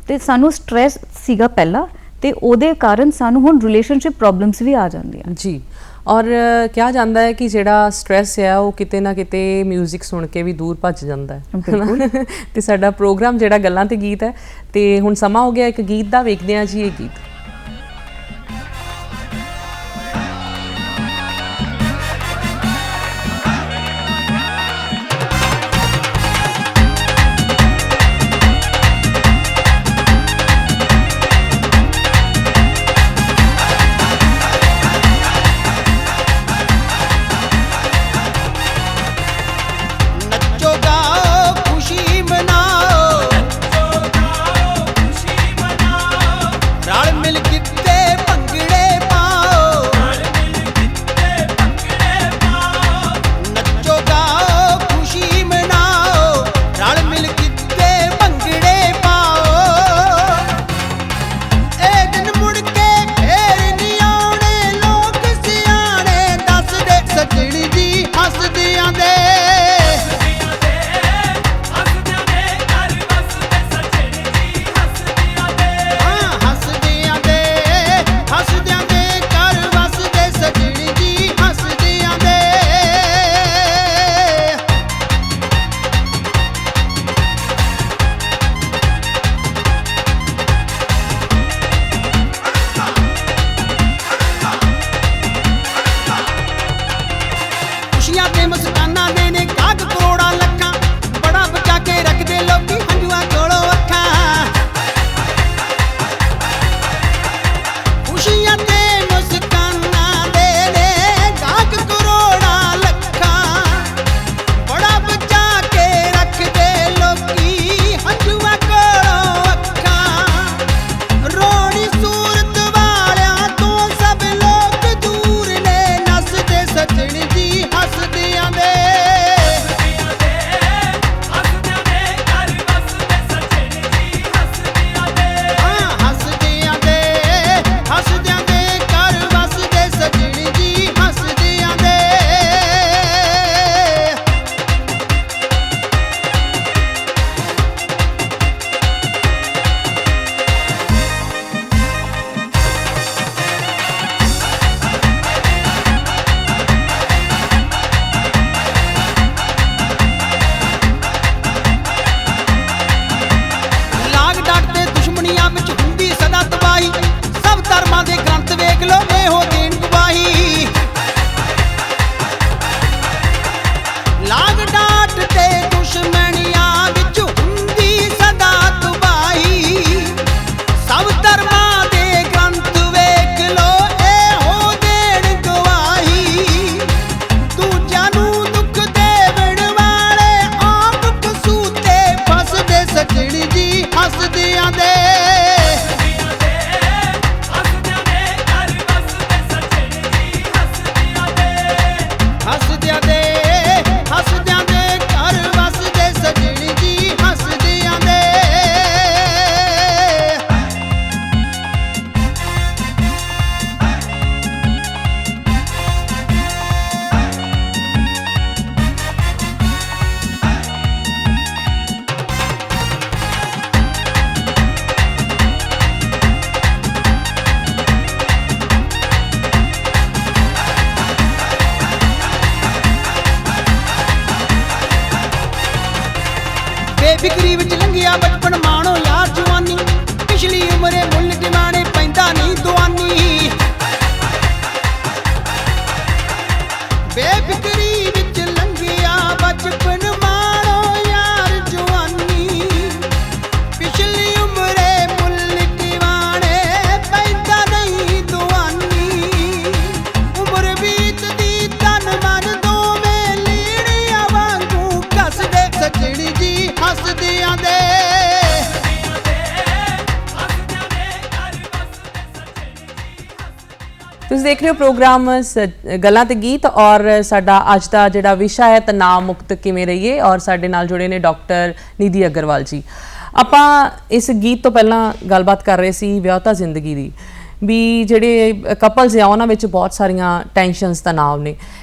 ਤੇ ਸਾਨੂੰ ਸਟ੍ਰੈਸ ਸੀਗਾ ਪਹਿਲਾਂ ਤੇ ਉਹਦੇ ਕਾਰਨ ਸਾਨੂੰ ਹੁਣ ਰਿਲੇਸ਼ਨਸ਼ਿਪ ਪ੍ਰੋਬਲਮਸ ਵੀ ਆ ਜਾਂਦੀਆਂ ਜੀ। ਔਰ ਕਿਹਾ ਜਾਂਦਾ ਹੈ ਕਿ ਜਿਹੜਾ ਸਟ੍ਰੈਸ ਹੈ ਉਹ ਕਿਤੇ ਨਾ ਕਿਤੇ ਮਿਊਜ਼ਿਕ ਸੁਣ ਕੇ ਵੀ ਦੂਰ ਭੱਜ ਜਾਂਦਾ ਹੈ ਤੇ ਸਾਡਾ ਪ੍ਰੋਗਰਾਮ ਜਿਹੜਾ ਗੱਲਾਂ ਤੇ ਗੀਤ ਹੈ ਤੇ ਹੁਣ ਸਮਾਂ ਹੋ ਗਿਆ ਇੱਕ ਗੀਤ ਦਾ, ਵੇਖਦੇ ਹਾਂ ਜੀ ਇਹ ਗੀਤ। ਬੇਫਿਕਰੀ ਵਿੱਚ ਲੰਘਿਆ ਬਚਪਨ ਮਾਣੋ ਯਾਰ ਜਵਾਨੀ, ਪਿਛਲੀ ਉਮਰੇ ਮੁੱਲ ਟਿਮਾਣੇ ਪੈਂਦਾ ਨਹੀਂ ਦੁਆਨੀ। ਬੇਫਿਕਰੀ ਵਿੱਚ ਲੰਘਿਆ ਬਚਪਨ ਮਾਣੋ ਯਾਰ ਜਵਾਨੀ, ਪਿਛਲੀ ਉਮਰੇ ਮੁੱਲ ਤੁਸੀਂ ਦੇਖ ਰਹੇ ਹੋ ਪ੍ਰੋਗਰਾਮ ਗੱਲਾਂ ਤੇ ਗੀਤ ਔਰ ਸਾਡਾ ਅੱਜ ਦਾ ਜਿਹੜਾ ਵਿਸ਼ਾ ਹੈ ਤਣਾਅ ਮੁਕਤ ਕਿਵੇਂ ਰਹੀਏ ਔਰ ਸਾਡੇ ਨਾਲ ਜੁੜੇ ਨੇ ਡਾਕਟਰ ਨਿਧੀ ਅਗਰਵਾਲ ਜੀ। ਆਪਾਂ ਇਸ ਗੀਤ ਤੋਂ ਪਹਿਲਾਂ ਗੱਲਬਾਤ ਕਰ ਰਹੇ ਸੀ ਵਿਆਹਤਾ ਜ਼ਿੰਦਗੀ ਦੀ, ਵੀ ਜਿਹੜੇ ਕਪਲਸ ਆ ਉਹਨਾਂ ਵਿੱਚ ਬਹੁਤ ਸਾਰੀਆਂ ਟੈਨਸ਼ਨਸ ਤਣਾਅ ਨੇ।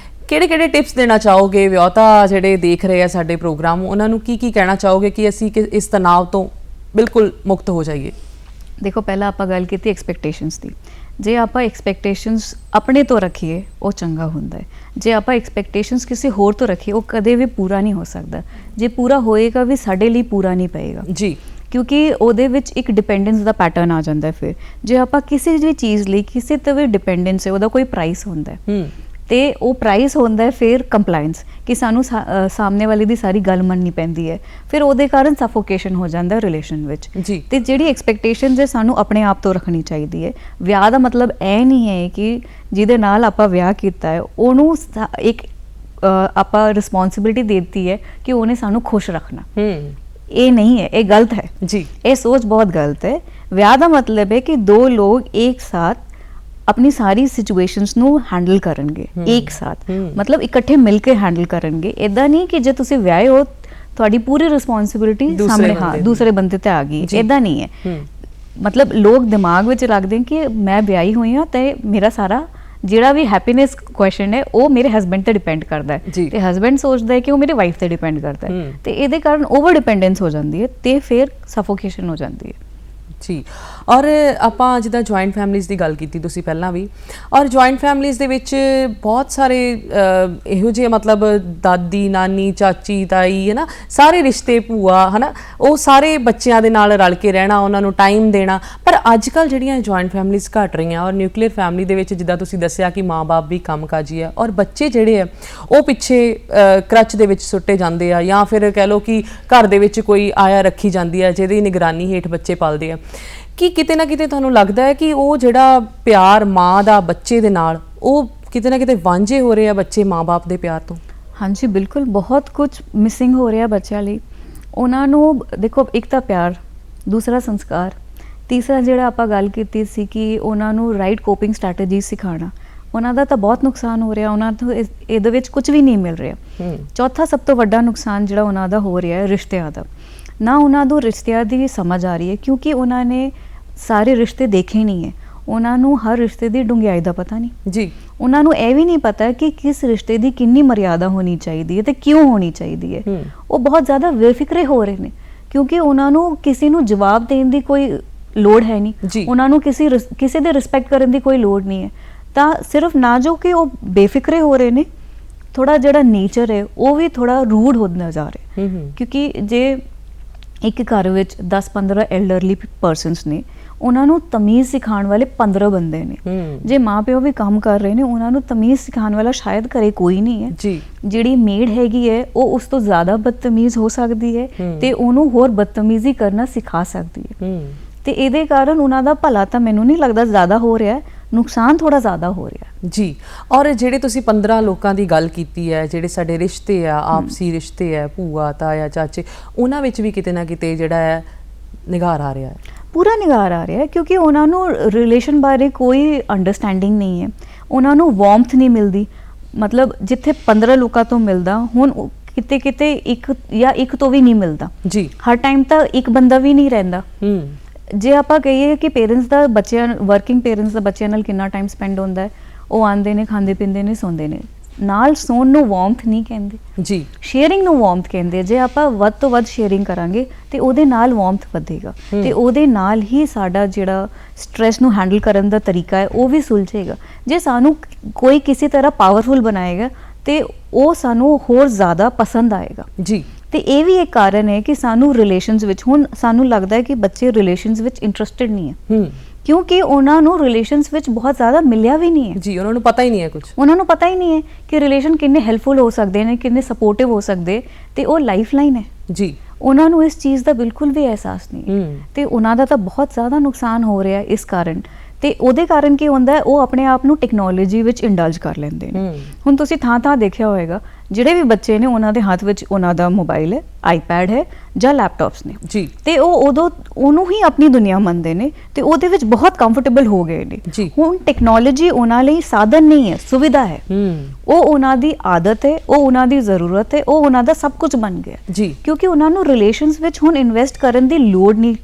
ਕਿਹੜੇ ਟਿਪਸ ਦੇਣਾ ਚਾਹੋਗੇ ਵਿਆਹਤਾ ਜਿਹੜੇ ਦੇਖ ਰਹੇ ਆ ਸਾਡੇ ਪ੍ਰੋਗਰਾਮ, ਉਹਨਾਂ ਨੂੰ ਕੀ ਕਹਿਣਾ ਚਾਹੋਗੇ ਕਿ ਅਸੀਂ ਇਸ ਤਣਾਅ ਤੋਂ ਬਿਲਕੁਲ ਮੁਕਤ ਹੋ ਜਾਈਏ? ਦੇਖੋ, ਪਹਿਲਾਂ ਆਪਾਂ ਗੱਲ ਕੀਤੀ ਐਕਸਪੈਕਟੇਸ਼ਨਸ ਦੀ। ਜੇ ਆਪਾਂ ਐਕਸਪੈਕਟੇਸ਼ਨਸ ਆਪਣੇ ਤੋਂ ਰੱਖੀਏ ਉਹ ਚੰਗਾ ਹੁੰਦਾ ਹੈ। ਜੇ ਆਪਾਂ ਐਕਸਪੈਕਟੇਸ਼ਨਸ ਕਿਸੇ ਹੋਰ ਤੋਂ ਰੱਖੀਏ ਉਹ ਕਦੇ ਵੀ ਪੂਰਾ ਨਹੀਂ ਹੋ ਸਕਦਾ। ਜੇ ਪੂਰਾ ਹੋਏਗਾ ਵੀ ਸਾਡੇ ਲਈ ਪੂਰਾ ਨਹੀਂ ਪਏਗਾ ਜੀ, ਕਿਉਂਕਿ ਉਹਦੇ ਵਿੱਚ ਇੱਕ ਡਿਪੈਂਡੈਂਸ ਦਾ ਪੈਟਰਨ ਆ ਜਾਂਦਾ। ਫਿਰ ਜੇ ਆਪਾਂ ਕਿਸੇ ਵੀ ਚੀਜ਼ ਲਈ ਕਿਸੇ ਤੇ ਵੀ ਡਿਪੈਂਡੈਂਸ ਹੈ, ਉਹਦਾ ਕੋਈ ਪ੍ਰਾਈਸ ਹੁੰਦਾ ਹੈ ਤੇ ਉਹ ਪ੍ਰਾਈਸ ਹੁੰਦਾ ਹੈ ਫਿਰ ਕੰਪਲਾਈਂਸ, ਕਿ ਸਾਨੂੰ ਸਾਹਮਣੇ ਵਾਲੇ ਦੀ ਸਾਰੀ ਗੱਲ ਮੰਨਣੀ ਪੈਂਦੀ ਹੈ। ਫਿਰ ਉਹਦੇ ਕਾਰਨ ਸਫੋਕੇਸ਼ਨ ਹੋ ਜਾਂਦਾ ਰਿਲੇਸ਼ਨ ਵਿੱਚ। ਤੇ ਜਿਹੜੀ ਐਕਸਪੈਕਟੇਸ਼ਨਸ ਹੈ ਸਾਨੂੰ ਆਪਣੇ ਆਪ ਤੋਂ ਰੱਖਣੀ ਚਾਹੀਦੀ ਹੈ। ਵਿਆਹ ਦਾ ਮਤਲਬ ਇਹ ਨਹੀਂ ਹੈ ਕਿ ਜਿਹਦੇ ਨਾਲ ਆਪਾਂ ਵਿਆਹ ਕੀਤਾ ਹੈ ਉਹਨੂੰ ਇੱਕ ਆਪਾਂ ਰਿਸਪੌਂਸਿਬਿਲਿਟੀ ਦੇ ਦਿੱਤੀ ਹੈ ਕਿ ਉਹਨੇ ਸਾਨੂੰ ਖੁਸ਼ ਰੱਖਣਾ। ਇਹ ਨਹੀਂ ਹੈ, ਇਹ ਗਲਤ ਹੈ ਜੀ। ਇਹ ਸੋਚ ਬਹੁਤ ਗਲਤ ਹੈ। ਵਿਆਹ ਦਾ ਮਤਲਬ ਹੈ ਕਿ ਦੋ ਲੋग एक साथ अपनी सारी सिचुएशंस ਨੂੰ हैंडल ਕਰਨਗੇ ਇੱਕ ਸਾਥ, ਮਤਲਬ ਇਕੱਠੇ ਮਿਲ ਕੇ हैंडल ਕਰਨਗੇ। ਇਦਾਂ ਨਹੀਂ ਕਿ ਜੇ ਤੁਸੀਂ ਵਿਆਹੇ ਹੋ ਤੁਹਾਡੀ ਪੂਰੀ ਰਿਸਪੌਂਸਿਬਿਲਿਟੀ ਸਾਹਮਣੇ ਦੂਸਰੇ ਬੰਦੇ ਤੇ ਆ ਗਈ, ਇਦਾਂ ਨਹੀਂ ਹੈ। ਮਤਲਬ ਲੋਕ ਦਿਮਾਗ ਵਿੱਚ ਰੱਖਦੇ ਕਿ ਮੈਂ ਵਿਆਹੀ ਹੋਈ ਹਾਂ ਤੇ ਮੇਰਾ ਸਾਰਾ ਜਿਹੜਾ ਵੀ ਹੈਪੀਨੈਸ ਕੁਐਸਚਨ ਹੈ ਉਹ ਮੇਰੇ ਹਸਬੈਂਡ ਤੇ ਡਿਪੈਂਡ ਕਰਦਾ ਹੈ ਤੇ ਹਸਬੈਂਡ ਸੋਚਦਾ ਹੈ ਕਿ ਉਹ ਮੇਰੇ ਵਾਈਫ ਤੇ ਡਿਪੈਂਡ ਕਰਦਾ ਹੈ ਤੇ ਇਹਦੇ ਕਾਰਨ ਓਵਰ ਡਿਪੈਂਡੈਂਸ ਹੋ ਜਾਂਦੀ ਹੈ ਤੇ ਫਿਰ ਸਫੋਕੇਸ਼ਨ ਹੋ ਜਾਂਦੀ ਹੈ ਜੀ। ਔਰ ਆਪਾਂ ਜਿੱਦਾਂ ਜੁਆਇੰਟ ਫੈਮਿਲੀਜ਼ ਦੀ ਗੱਲ ਕੀਤੀ ਤੁਸੀਂ ਪਹਿਲਾਂ ਵੀ, ਔਰ ਜੁਆਇੰਟ ਫੈਮਿਲੀਜ਼ ਦੇ ਵਿੱਚ ਬਹੁਤ ਸਾਰੇ ਇਹੋ ਜਿਹੇ ਮਤਲਬ ਦਾਦੀ ਨਾਨੀ ਚਾਚੀ ਤਾਈ ਹੈ ਨਾ, ਸਾਰੇ ਰਿਸ਼ਤੇ ਭੂਆ ਹੈ ਨਾ, ਉਹ ਸਾਰੇ ਬੱਚਿਆਂ ਦੇ ਨਾਲ ਰਲ ਕੇ ਰਹਿਣਾ, ਉਹਨਾਂ ਨੂੰ ਟਾਈਮ ਦੇਣਾ। ਪਰ ਅੱਜ ਕੱਲ੍ਹ ਜਿਹੜੀਆਂ ਜੁਆਇੰਟ ਫੈਮਿਲੀਜ਼ ਘਟ ਰਹੀਆਂ ਔਰ ਨਿਊਕਲੀਅਰ ਫੈਮਿਲੀ ਦੇ ਵਿੱਚ ਜਿੱਦਾਂ ਤੁਸੀਂ ਦੱਸਿਆ ਕਿ ਮਾਂ-ਬਾਪ ਵੀ ਕੰਮਕਾਜੀ ਆ ਔਰ ਬੱਚੇ ਜਿਹੜੇ ਆ ਉਹ ਪਿੱਛੇ ਕਰਚ ਦੇ ਵਿੱਚ ਸੁੱਟੇ ਜਾਂਦੇ ਆ, ਜਾਂ ਫਿਰ ਕਹਿ ਲਓ ਕਿ ਘਰ ਦੇ ਵਿੱਚ ਕੋਈ ਆਇਆ ਰੱਖੀ ਜਾਂਦੀ ਆ ਜਿਹਦੀ ਨਿਗਰਾਨੀ ਹੇਠ ਬੱਚੇ ਪਲਦੇ ਆ। ਕਿ ਕਿਤੇ ਨਾ ਕਿਤੇ ਤੁਹਾਨੂੰ ਲੱਗਦਾ ਹੈ ਕਿ ਉਹ ਜਿਹੜਾ ਪਿਆਰ ਮਾਂ ਦਾ ਬੱਚੇ ਦੇ ਨਾਲ ਉਹ ਕਿਤੇ ਨਾ ਕਿਤੇ ਵਾਂਝੇ ਹੋ ਰਹੇ ਆ ਬੱਚੇ ਮਾਂ-ਬਾਪ ਦੇ ਪਿਆਰ ਤੋਂ? ਹਾਂਜੀ, ਬਿਲਕੁਲ। ਬਹੁਤ ਕੁਝ ਮਿਸਿੰਗ ਹੋ ਰਿਹਾ ਬੱਚਿਆਂ ਲਈ। ਉਹਨਾਂ ਨੂੰ ਦੇਖੋ, ਇੱਕ ਤਾਂ ਪਿਆਰ, ਦੂਸਰਾ ਸੰਸਕਾਰ, ਤੀਸਰਾ ਜਿਹੜਾ ਆਪਾਂ ਗੱਲ ਕੀਤੀ ਸੀ ਕਿ ਉਹਨਾਂ ਨੂੰ ਰਾਈਟ ਕੋਪਿੰਗ ਸਟ੍ਰੈਟਜੀ ਸਿਖਾਉਣਾ, ਉਹਨਾਂ ਦਾ ਤਾਂ ਬਹੁਤ ਨੁਕਸਾਨ ਹੋ ਰਿਹਾ। ਉਹਨਾਂ ਤੋਂ ਇਹਦੇ ਵਿੱਚ ਕੁਝ ਵੀ ਨਹੀਂ ਮਿਲ ਰਿਹਾ। ਚੌਥਾ ਸਭ ਤੋਂ ਵੱਡਾ ਨੁਕਸਾਨ ਜਿਹੜਾ ਉਹਨਾਂ ਦਾ ਹੋ ਰਿਹਾ ਹੈ ਰਿਸ਼ਤਿਆਂ ਦਾ। ਨਾ ਉਹਨਾਂ ਨੂੰ ਰਿਸ਼ਤਿਆਂ ਦੀ ਸਮਝ ਆ ਰਹੀ ਹੈ ਕਿਉਂਕਿ ਉਹਨਾਂ ਨੇ ਸਾਰੇ ਰਿਸ਼ਤੇ ਦੇਖੇ ਨਹੀਂ ਹੈ। ਉਹਨਾਂ ਨੂੰ ਹਰ ਰਿਸ਼ਤੇ ਦੀ ਡੂੰਘਾਈ ਦਾ ਪਤਾ ਨਹੀਂ ਜੀ। ਉਹਨਾਂ ਨੂੰ ਇਹ ਵੀ ਨਹੀਂ ਪਤਾ ਕਿ ਕਿਸ ਰਿਸ਼ਤੇ ਦੀ ਕਿੰਨੀ ਮਰਿਆਦਾ ਹੋਣੀ ਚਾਹੀਦੀ ਹੈ ਤੇ ਕਿਉਂ ਹੋਣੀ ਚਾਹੀਦੀ ਹੈ। ਉਹ ਬਹੁਤ ਜ਼ਿਆਦਾ ਬੇਫਿਕਰੇ ਹੋ ਰਹੇ ਨੇ ਕਿਉਂਕਿ ਉਹਨਾਂ ਨੂੰ ਕਿਸੇ ਨੂੰ ਜਵਾਬ ਦੇਣ ਦੀ ਕੋਈ ਲੋੜ ਹੈ ਨਹੀਂ, ਉਹਨਾਂ ਨੂੰ ਕਿਸੇ ਦੇ ਰਿਸਪੈਕਟ ਕਰਨ ਦੀ ਕੋਈ ਲੋੜ ਨਹੀਂ ਹੈ। ਤਾਂ ਸਿਰਫ ਨਾ ਜੋ ਕਿ ਉਹ ਬੇਫਿਕਰੇ ਹੋ ਰਹੇ ਨੇ, ਥੋੜਾ ਜਿਹੜਾ ਨੇਚਰ ਹੈ ਉਹ ਵੀ ਥੋੜਾ ਰੂਡ ਹੁੰਦਾ ਜਾ ਰਿਹਾ। ਕਿਉਂਕਿ ਜੇ ਇੱਕ ਘਰ ਵਿੱਚ 10-15 ਐਲਡਰਲੀ ਪਰਸਨਸ ਨੇ, ਉਹਨਾਂ ਨੂੰ ਤਮੀਜ਼ ਸਿਖਾਉਣ ਵਾਲੇ 15 ਬੰਦੇ ਨੇ। ਜੇ ਮਾਂ-ਪਿਓ ਵੀ ਕੰਮ ਕਰ ਰਹੇ ਨੇ, ਉਹਨਾਂ ਨੂੰ ਤਮੀਜ਼ ਸਿਖਾਉਣ ਵਾਲਾ ਸ਼ਾਇਦ ਘਰੇ ਕੋਈ ਨਹੀਂ ਹੈ ਜੀ। ਜਿਹੜੀ ਮੇਡ ਹੈਗੀ ਹੈ ਉਹ ਉਸ ਤੋਂ ਜ਼ਿਆਦਾ ਬਦਤਮੀਜ਼ ਹੋ ਸਕਦੀ ਹੈ ਤੇ ਉਹਨੂੰ ਹੋਰ ਬਦਤਮੀਜ਼ੀ ਕਰਨਾ ਸਿਖਾ ਸਕਦੀ ਹੈ। ਤੇ ਇਹਦੇ ਕਾਰਨ ਉਹਨਾਂ ਦਾ ਭਲਾ ਤਾਂ ਮੈਨੂੰ ਨਹੀਂ ਲੱਗਦਾ ਜ਼ਿਆਦਾ ਹੋ ਰਿਹਾ, ਨੁਕਸਾਨ ਥੋੜਾ ਜ਼ਿਆਦਾ ਹੋ ਰਿਹਾ ਜੀ। ਔਰ ਜਿਹੜੇ ਤੁਸੀਂ 15 ਲੋਕਾਂ ਦੀ ਗੱਲ ਕੀਤੀ ਹੈ, ਜਿਹੜੇ ਸਾਡੇ ਰਿਸ਼ਤੇ ਆ, ਆਪਸੀ ਰਿਸ਼ਤੇ ਆ, ਭੂਆ ਤਾਇਆ ਚਾਚੇ, ਉਹਨਾਂ ਵਿੱਚ ਵੀ ਕਿਤੇ ਨਾ ਕਿਤੇ ਜਿਹੜਾ ਹੈ ਨਿਗਾਰ ਆ ਰਿਹਾ ਹੈ, ਪੂਰਾ ਨਿਗਾਰ ਆ ਰਿਹਾ ਹੈ ਕਿਉਂਕਿ ਉਹਨਾਂ ਨੂੰ ਰਿਲੇਸ਼ਨ ਬਾਰੇ ਕੋਈ ਅੰਡਰਸਟੈਂਡਿੰਗ ਨਹੀਂ ਹੈ। ਉਹਨਾਂ ਨੂੰ ਵਾਰਮਥ ਨਹੀਂ ਮਿਲਦੀ। ਮਤਲਬ ਜਿੱਥੇ 15 ਲੋਕਾਂ ਤੋਂ ਮਿਲਦਾ, ਹੁਣ ਕਿਤੇ ਇੱਕ ਤੋਂ ਵੀ ਨਹੀਂ ਮਿਲਦਾ ਜੀ। ਹਰ ਟਾਈਮ ਤਾਂ ਇੱਕ ਬੰਦਾ ਵੀ ਨਹੀਂ ਰਹਿੰਦਾ। ਜੇ ਆਪਾਂ ਕਹੀਏ ਕਿ ਪੇਰੈਂਟਸ ਦਾ ਵਰਕਿੰਗ ਪੇਰੈਂਟਸ ਦਾ ਬੱਚਿਆਂ ਨਾਲ ਕਿੰਨਾ ਟਾਈਮ ਸਪੈਂਡ ਹੁੰਦਾ ਹੈ, ਉਹ ਆਉਂਦੇ ਨੇ, ਖਾਂਦੇ ਪੀਂਦੇ ਨੇ, ਸੌਂਦੇ ਨੇ। ਨਾਲ ਸੌਣ ਨੂੰ ਵਾਰਮਥ ਨਹੀਂ ਕਹਿੰਦੇ ਜੀ, ਸ਼ੇਅਰਿੰਗ ਨੂੰ ਵਾਰਮਥ ਕਹਿੰਦੇ। ਜੇ ਆਪਾਂ ਵੱਧ ਤੋਂ ਵੱਧ ਸ਼ੇਅਰਿੰਗ ਕਰਾਂਗੇ ਤੇ ਉਹਦੇ ਨਾਲ ਵਾਰਮਥ ਵਧੇਗਾ ਤੇ ਉਹਦੇ ਨਾਲ ਹੀ ਸਾਡਾ ਜਿਹੜਾ ਸਟ੍ਰੈਸ ਨੂੰ ਹੈਂਡਲ ਕਰਨ ਦਾ ਤਰੀਕਾ ਹੈ ਉਹ ਵੀ ਸੁਲਝੇਗਾ। ਜੇ ਸਾਨੂੰ ਕੋਈ ਕਿਸੇ ਤਰ੍ਹਾਂ ਪਾਵਰਫੁਲ ਬਣਾਏਗਾ ਤੇ ਉਹ ਸਾਨੂੰ ਹੋਰ ਜ਼ਿਆਦਾ ਪਸੰਦ ਆਏਗਾ ਜੀ। ਤੇ ਇਹ ਵੀ ਇੱਕ ਕਾਰਨ ਹੈ ਕਿ ਸਾਨੂੰ ਰਿਲੇਸ਼ਨਸ ਵਿੱਚ, ਹੁਣ ਸਾਨੂੰ ਲੱਗਦਾ ਹੈ ਕਿ ਬੱਚੇ ਰਿਲੇਸ਼ਨਸ ਵਿੱਚ ਇੰਟਰਸਟਿਡ ਨਹੀਂ ਹੈ ਕਿਉਂਕਿ ਉਹਨਾਂ ਨੂੰ ਰਿਲੇਸ਼ਨਸ ਵਿੱਚ ਬਹੁਤ ਜ਼ਿਆਦਾ ਮਿਲਿਆ ਵੀ ਨਹੀਂ ਹੈ ਜੀ। ਉਹਨਾਂ ਨੂੰ ਪਤਾ ਹੀ ਨਹੀਂ ਹੈ ਕੁਝ, ਉਹਨਾਂ ਨੂੰ ਪਤਾ ਹੀ ਨਹੀਂ ਹੈ ਕਿ ਰਿਲੇਸ਼ਨ ਕਿੰਨੇ ਹੈਲਪਫੁਲ ਹੋ ਸਕਦੇ ਨੇ, ਕਿੰਨੇ ਸਪੋਰਟਿਵ ਹੋ ਸਕਦੇ ਤੇ ਉਹ ਲਾਈਫ ਲਾਈਨ ਹੈ ਜੀ। ਉਹਨਾਂ ਨੂੰ ਇਸ ਚੀਜ਼ ਦਾ ਬਿਲਕੁਲ ਵੀ ਅਹਿਸਾਸ ਨਹੀਂ ਤੇ ਉਹਨਾਂ ਦਾ ਤਾਂ ਬਹੁਤ ਜ਼ਿਆਦਾ ਨੁਕਸਾਨ ਹੋ ਰਿਹਾ ਇਸ ਕਾਰਨ। ਤੇ ਉਹਦੇ ਕਾਰਨ ਕੀ ਹੁੰਦਾ ਹੈ, ਉਹ ਆਪਣੇ ਆਪ ਨੂੰ ਟੈਕਨੋਲੋਜੀ ਵਿੱਚ ਇੰਡਲਜ ਕਰ ਲੈਂਦੇ ਨੇ। ਹੁਣ ਤੁਸੀਂ ਥਾਂ ਦੇਖਿਆ ਹੋਏਗਾ ਜਿਹੜੇ ਵੀ ਬੱਚੇ ਨੇ ਉਹਨਾਂ ਦੇ ਹੱਥ ਵਿੱਚ ਉਹਨਾਂ ਦਾ ਮੋਬਾਈਲ ਹੈ, ਆਈਪੈਡ ਹੈ ਜਾਂ ਲੈਪਟਾਪਸ ਨੇ ਜੀ ਤੇ ਉਹ ਉਦੋਂ ਉਹਨੂੰ ਹੀ ਆਪਣੀ ਦੁਨੀਆ ਮੰਨਦੇ ਨੇ ਤੇ ਉਹਦੇ ਵਿੱਚ ਬਹੁਤ ਕੰਫਰਟੇਬਲ ਹੋ ਗਏ ਨੇ। ਜੀ। ਹੁਣ ਟੈਕਨੋਲੋਜੀ ਉਹਨਾਂ ਲਈ ਸਾਧਨ ਨਹੀਂ ਹੈ, ਸੁਵਿਧਾ ਹੈ। ਉਹ ਉਹਨਾਂ ਦੀ ਆਦਤ ਹੈ, ਉਹ ਉਹਨਾਂ ਦੀ ਜ਼ਰੂਰਤ ਹੈ, ਉਹ ਉਹਨਾਂ ਦਾ ਸਭ ਕੁਝ ਬਣ ਗਿਆ ਜੀ ਕਿਉਂਕਿ ਉਹਨਾਂ ਨੂੰ ਰਿਲੇਸ਼ਨਸ ਵਿੱਚ ਹੁਣ ਇਨਵੈਸਟ ਕਰਨ ਦੀ ਲੋੜ ਨਹੀਂ,